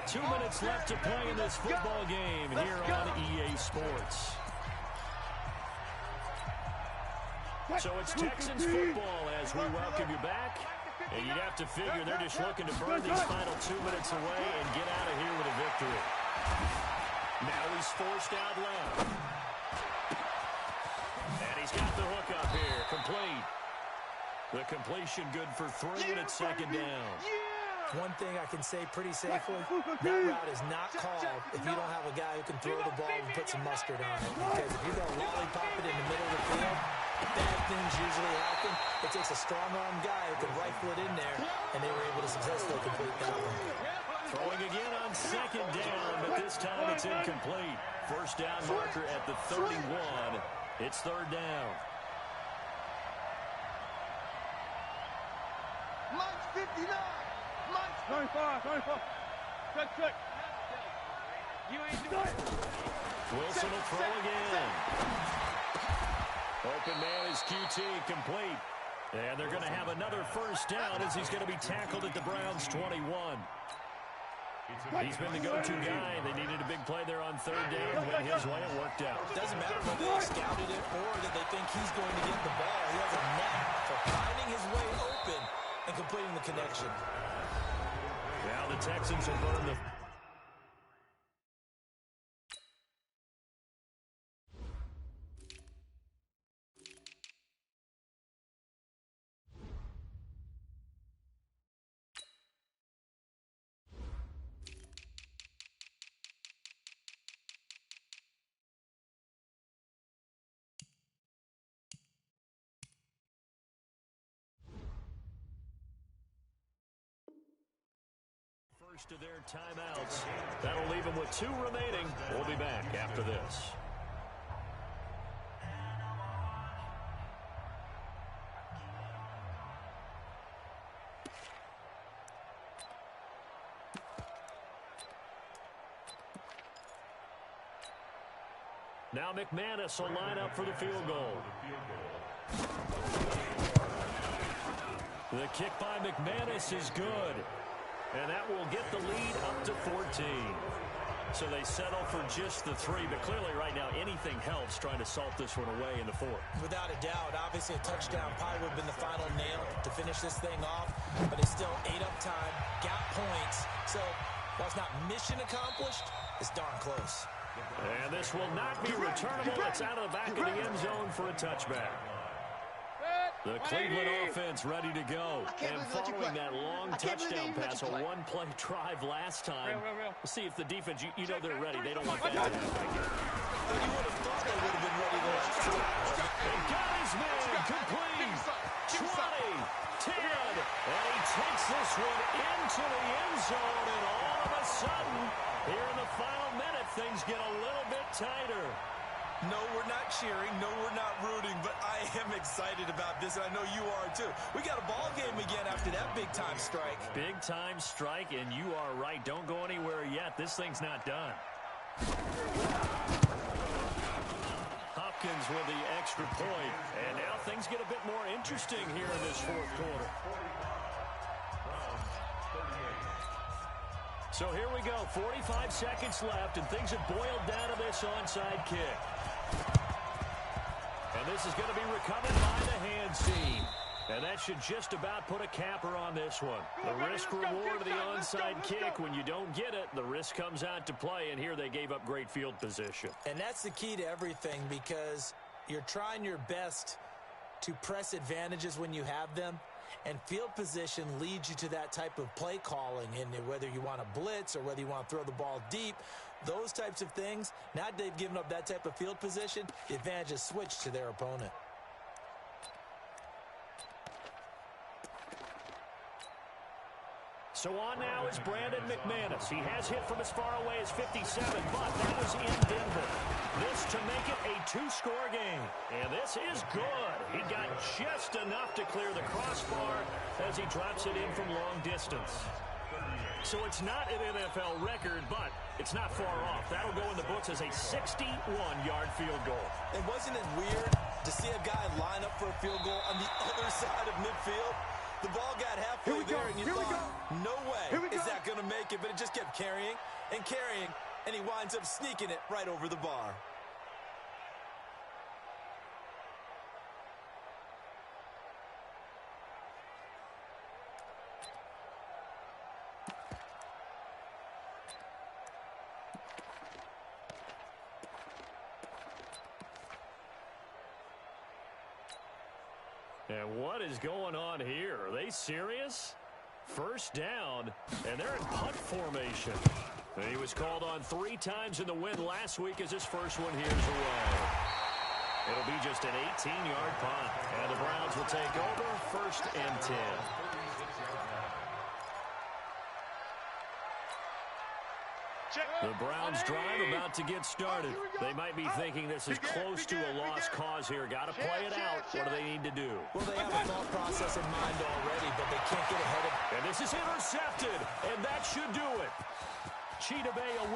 2 minutes left to play in this football game here on EA Sports. So it's Texans football as we welcome you back. And you'd have to figure they're just looking to burn these final 2 minutes away and get out of here with a victory. Now he's forced out left. And he's got the hook up here. Complete. The completion good for 3, and it's 2nd down. One thing I can say pretty safely, that route is not called if you don't have a guy who can throw the ball and put some mustard on it. Because if you're going to lollipop it in the middle of the field, bad things usually happen. It takes a strong-arm guy who can rifle it in there, and they were able to successfully complete that one. Throwing again on 2nd down, but this time it's incomplete. First down marker at the 31. It's 3rd down. Mike's 59. Mike's 95. Check. You ain't doing it. Wilson will throw again. Open man is QT, complete. And they're going to have another first down as he's going to be tackled at the Browns' 21. He's been the go-to guy. They needed a big play there on 3rd down. Went his way, it worked out. Doesn't matter whether they scouted it or that they think he's going to get the ball. He has a knack for finding his way open and completing the connection. Now the Texans will burn the... first of their timeouts. That'll leave them with 2 remaining. We'll be back after this. Now McManus will line up for the field goal. The kick by McManus is good. And that will get the lead up to 14. So they settle for just the 3. But clearly right now anything helps trying to salt this one away in the 4th. Without a doubt, obviously a touchdown probably would have been the final nail to finish this thing off. But it's still 8 up time, got points. So while it's not mission accomplished, it's darn close. And this will not be returnable. It's out of the back of the end zone for a touchback. The Cleveland offense ready to go. And following that long touchdown pass, a one-play drive last time. We'll see if the defense, you know they're ready. They don't want that to happen again. You would have thought they would have been ready the last time. He got his man complete. 20, 10, and he takes this one into the end zone, and all of a sudden, here in the final minute, things get a little bit tighter. No, we're not cheering. No, we're not rooting, but I am excited about this, and I know you are too. We got a ball game again after that big-time strike. Big-time strike, and you are right. Don't go anywhere yet. This thing's not done. Hopkins with the extra point, and now things get a bit more interesting here in this 4th quarter. So here we go, 45 seconds left, and things have boiled down to this onside kick. And this is going to be recovered by the hands team. And that should just about put a capper on this one. The risk-reward of the onside kick, when you don't get it, the risk comes out to play, and here they gave up great field position. And that's the key to everything, because you're trying your best to press advantages when you have them. And field position leads you to that type of play calling, and whether you want to blitz or whether you want to throw the ball deep, those types of things. Now they've given up that type of field position, the advantage is switched to their opponent. So on now is Brandon McManus. He has hit from as far away as 57, but that was in Denver. This to make it a 2-score game. And this is good. He got just enough to clear the crossbar as he drops it in from long distance. So it's not an NFL record, but it's not far off. That'll go in the books as a 61-yard field goal. And wasn't it weird to see a guy line up for a field goal on the other side of midfield? The ball got halfway there, and you thought, no way is that going to make it, but it just kept carrying, and he winds up sneaking it right over the bar. And what is going on here? Are they serious? First down, and they're in punt formation. And he was called on 3 times in the win last week as his first one here's away. It'll be just an 18-yard punt. And the Browns will take over, 1st and 10. The Browns drive about to get started. They might be thinking this is close to a lost cause here. Got to play it out. What do they need to do? Well, they have a thought process in mind already, but they can't get ahead of it. And this is intercepted, and that should do it. Hou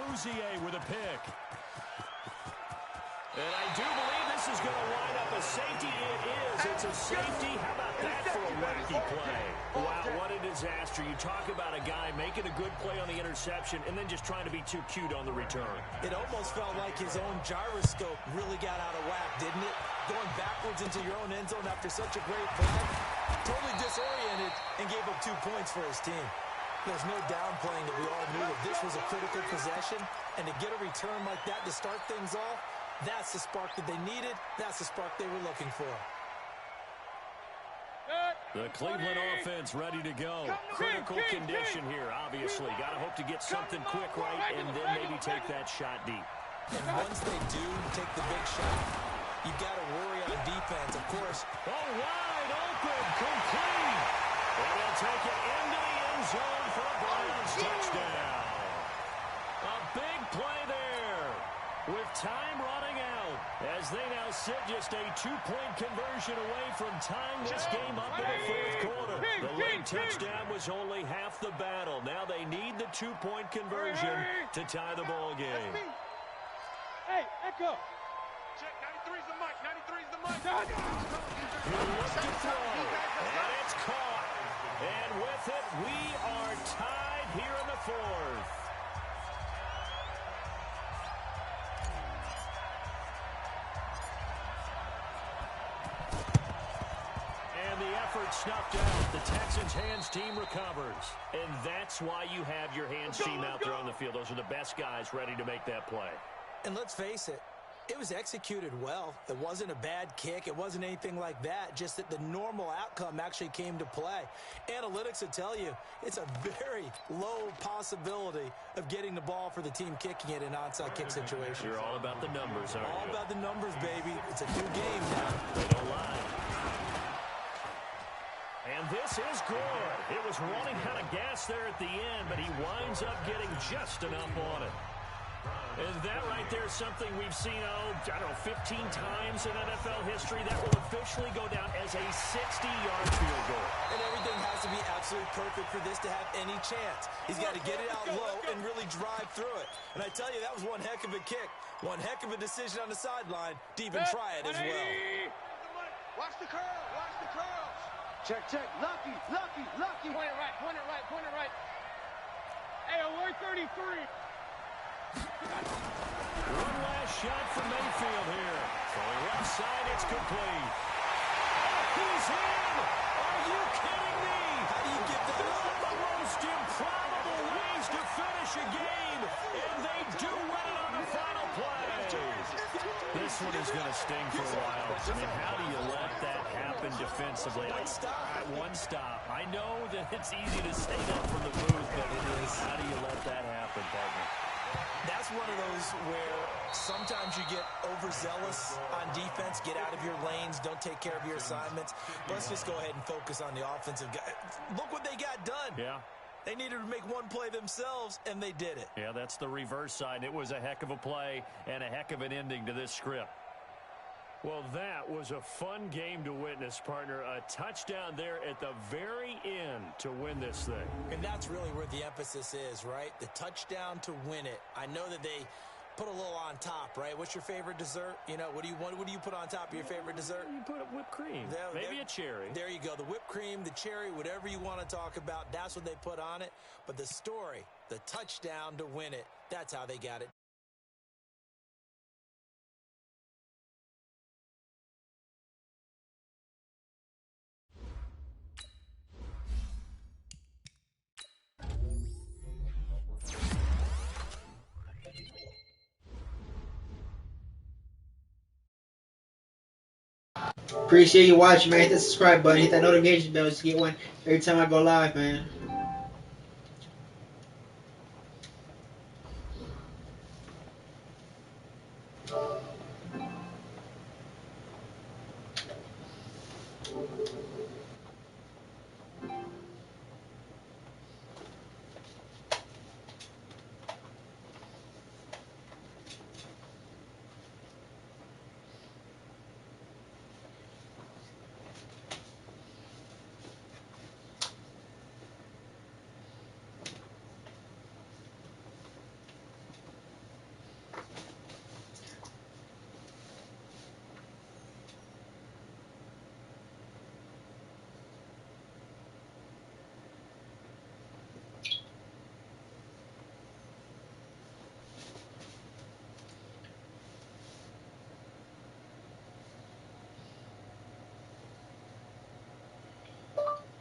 Vs Cle with a pick. And I do believe this is going to line up a safety. It is. It's a safety. How about that for a wacky play? Wow, what a disaster. You talk about a guy making a good play on the interception and then just trying to be too cute on the return. It almost felt like his own gyroscope really got out of whack, didn't it? Going backwards into your own end zone after such a great play. Totally disoriented and gave up 2 points for his team. There's no downplaying that we all knew that this was a critical possession, and to get a return like that to start things off, that's the spark that they needed. That's the spark they were looking for. The Cleveland offense ready to go. Critical condition here, obviously. Got to hope to get something quick right and then maybe take that shot deep. And once they do take the big shot, you've got to worry on defense, of course. Oh, wide open, complete. And they'll take it into the end zone for a Browns touchdown. they now sit just a 2-point conversion away from tying this game up in the fourth quarter. The late touchdown was only half the battle. Now they need the 2-point conversion to tie the ball game. Hey, Echo. Check, 93's the mic. 93's the mic. He looks to throw, and it's caught. And with it, we are tied here in the fourth. And the effort snuffed out. The Texans' hands team recovers. And that's why you have your hands team out there on the field. Those are the best guys ready to make that play. And let's face it, it was executed well. It wasn't a bad kick. It wasn't anything like that. Just that the normal outcome actually came to play. Analytics will tell you it's a very low possibility of getting the ball for the team kicking it in an onside kick situation. You're all about the numbers, aren't you? All about the numbers, baby. It's a new game now. They don't lie. And this is good. It was running out of gas there at the end, but he winds up getting just enough on it. And that right there is something we've seen, I don't know, 15 times in NFL history. That will officially go down as a 60-yard field goal. And everything has to be absolutely perfect for this to have any chance. He's got to get it out low and really drive through it. And I tell you, that was one heck of a kick. One heck of a decision on the sideline to even try it as well. Watch the curl. Watch the curls. Check, check. Lucky, lucky, lucky. Point it right, point it right, point it right. Hey, alert 33. One last shot for Mayfield here. Going left side, it's complete. He's in! Are you kidding me? How do you get that One of the most improbable ways to finish a game, and they do win it on the final play. This one is going to sting for a while. I mean, how do you let that happen defensively? One stop. I know that it's easy to say that from the booth, but it is. How do you let that happen, partner? That's one of those where sometimes you get overzealous on defense, get out of your lanes, don't take care of your assignments. But let's just go ahead and focus on the offensive guy. Look what they got done. Yeah. They needed to make one play themselves, and they did it. Yeah, that's the reverse side. It was a heck of a play and a heck of an ending to this script. Well, that was a fun game to witness, partner. A touchdown there at the very end to win this thing. And that's really where the emphasis is, right? The touchdown to win it. I know that they put a little on top, right? What's your favorite dessert? You know, what do you put on top of your favorite dessert? You put whipped cream. Maybe a cherry. There you go. The whipped cream, the cherry, whatever you want to talk about, that's what they put on it. But the story, the touchdown to win it, that's how they got it. Appreciate you watching, man. Hit the subscribe button. Hit that notification bell to get one every time I go live, man.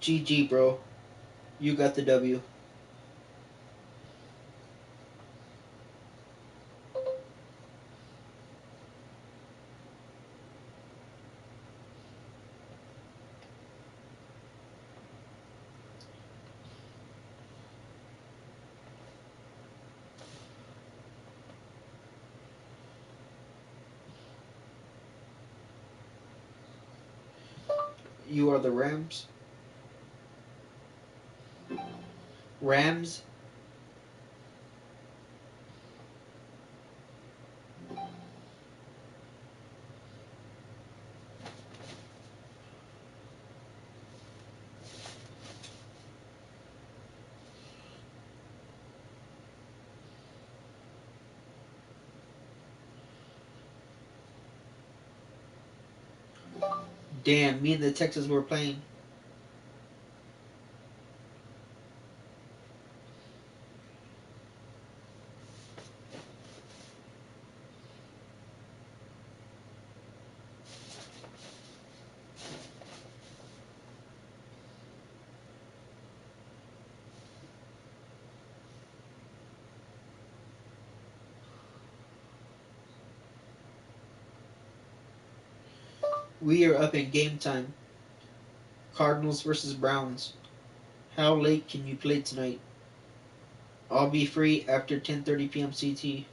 GG, bro. You got the W. You are the Rams. Rams. Damn, me and the Texans were playing. We are up in game time. Cardinals versus Browns. How late can you play tonight? I'll be free after 10:30 p.m. CT.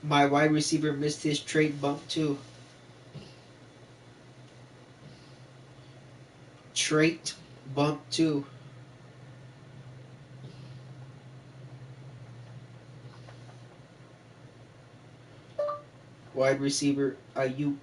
My wide receiver missed his trade bump too. Trait bump too. Wide receiver Ayuk.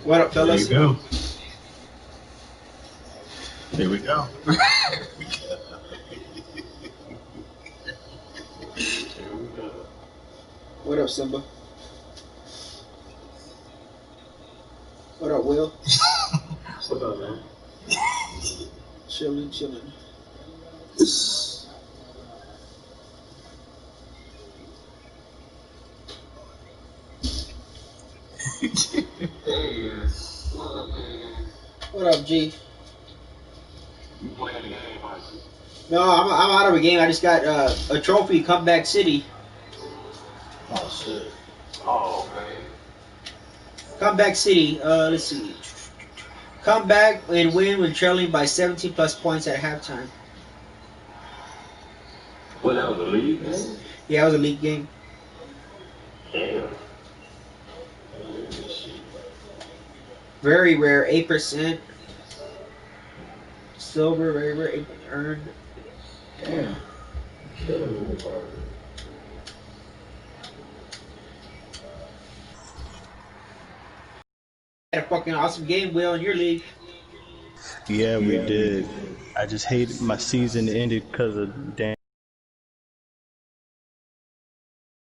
What up, fellas? There you go. There we go. What up, Simba? What up, Will? What's up, man? Chilling, chilling. What up, G? You playing the game, Mike? No, I'm out of a game. I just got a trophy, Comeback City. Oh, shit. Oh, man. Comeback City. Let's see. Come back and win when trailing by 17 plus points at halftime. What, that was a league game? Yeah, it was a league game. Damn. Very rare, 8%. Silver, very rare, 8% earned. Damn. Had a fucking awesome game, Will, in your league. Yeah, we did. I just hated my season ended because of damn.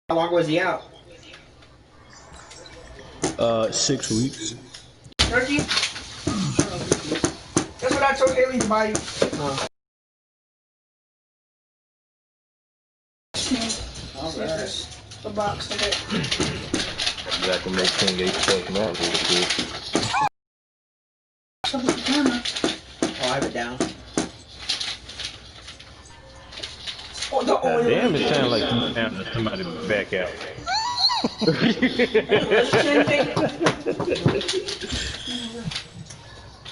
How long was he out? 6 weeks. Turkey? That's what I told Haley to buy you. Alright. The box of it. You got to make 10 gates check now real quick. Something with the camera. Oh, I have it down. Oh, the oil. Damn, it sounds like you found somebody back out.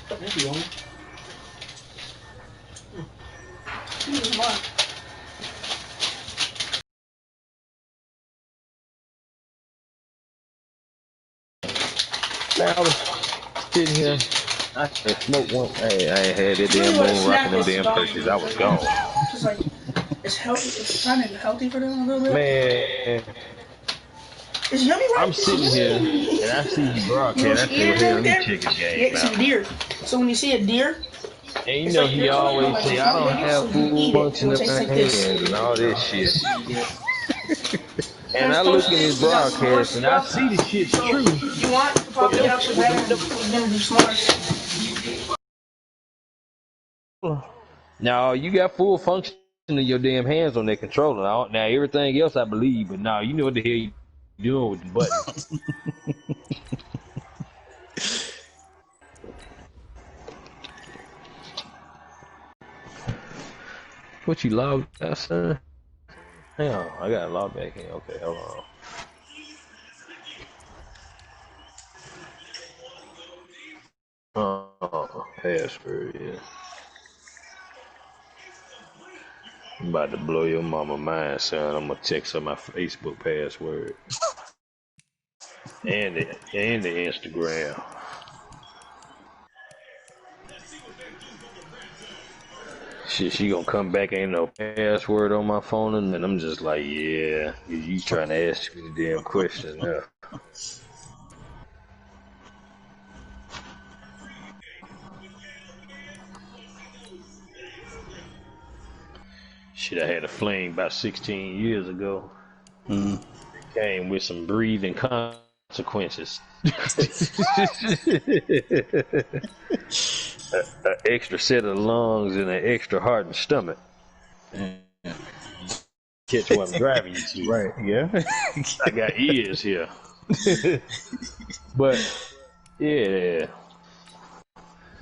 Thank you, Owen. Man, I was sitting here. I had smoked one. Hey, I ain't had that damn moon rocking them damn turkeys. I was gone. It's like, it's healthy. It's kind of healthy for them a little bit. Man, It's yummy, right? I'm sitting here and I see you broadcast. I said, hell, these chickens Yeah, game it's a out. deer. So when you see a deer, And you know, he always say, I don't have full function in my hands and all this shit. And I look at his broadcast and I see the shit's true. you want to pop it up with that and then do s'mores. Now, you got full function in your damn hands on that controller. Now, everything else I believe, but now you know what the hell you doing with the button. What you logged out, son? Hang on, I got to log back in. Okay, hold on. Oh, password, yeah. I'm about to blow your mama mind, son. I'm gonna text her my Facebook password. And the Instagram. She gonna come back, ain't no password on my phone, and then I'm just like, yeah, you trying to ask me the damn question now. Shit, I had a fling about 16 years ago. It came with some breathing consequences. An extra set of lungs and an extra heart and stomach. Catch what I'm driving you to. Right, yeah. I got ears here. But, yeah.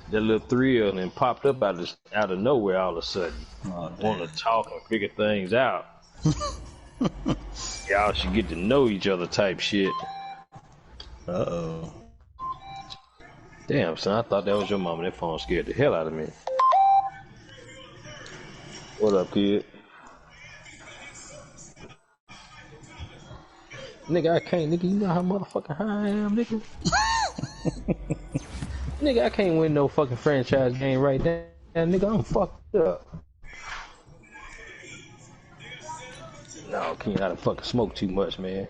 That little thrill and popped up out of nowhere all of a sudden. Want to talk and figure things out. Y'all should get to know each other type shit. Uh-oh. Damn, son, I thought that was your mama. That phone scared the hell out of me. What up, kid? Nigga, I can't, nigga. You know how motherfucking high I am, nigga? Nigga, I can't win no fucking franchise game right now. Nigga, I'm fucked up. No, King, I done fucking smoked too much, man.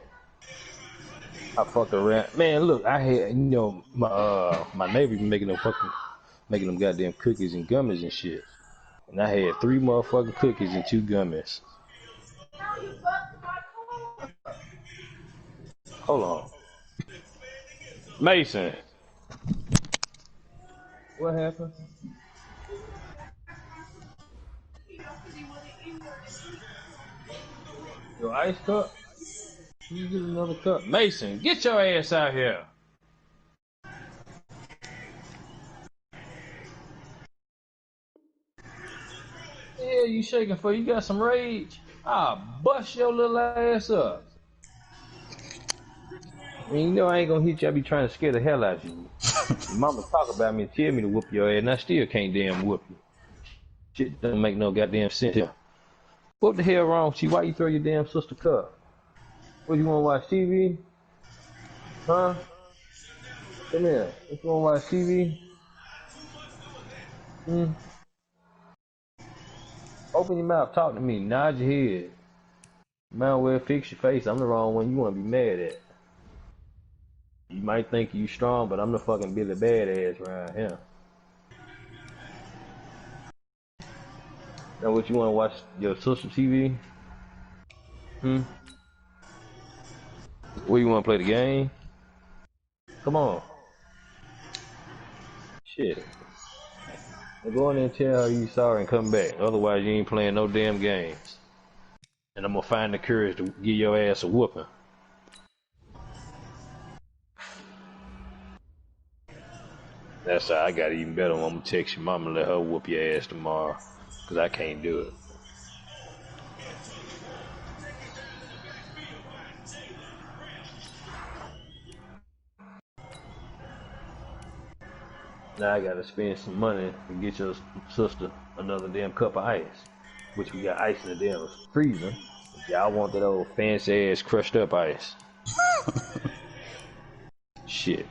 I fucked around. Man, look, I had, you know, my neighbor making them goddamn cookies and gummies and shit. And I had 3 motherfucking cookies and 2 gummies. Hold on. Mason. What happened? Your ice cup? You get another cup. Mason, get your ass out here. What the hell you shaking for? You got some rage? I'll bust your little ass up. I mean, you know I ain't gonna hit you. I be trying to scare the hell out of you. Your mama talk about me and tell me to whoop your ass, and I still can't damn whoop you. Shit don't make no goddamn sense here. What the hell wrong with you? Why you throw your damn sister cup? What, you wanna watch TV? Huh? Come here. What, you wanna watch TV? Open your mouth, talk to me, nod your head. Might well fix your face. I'm the wrong one you wanna be mad at. You might think you strong, but I'm the fucking Billy Badass around here. Now what, you wanna watch your sister TV? Where you wanna play the game? Come on. Shit. Now go in there and tell her you sorry and come back. Otherwise you ain't playing no damn games. And I'm gonna find the courage to give your ass a whooping. That's how I got even better. I'm gonna text your mama and let her whoop your ass tomorrow. Cause I can't do it. Now I gotta spend some money to get your sister another damn cup of ice. Which we got ice in the damn freezer. Y'all want that old fancy ass crushed up ice. Shit.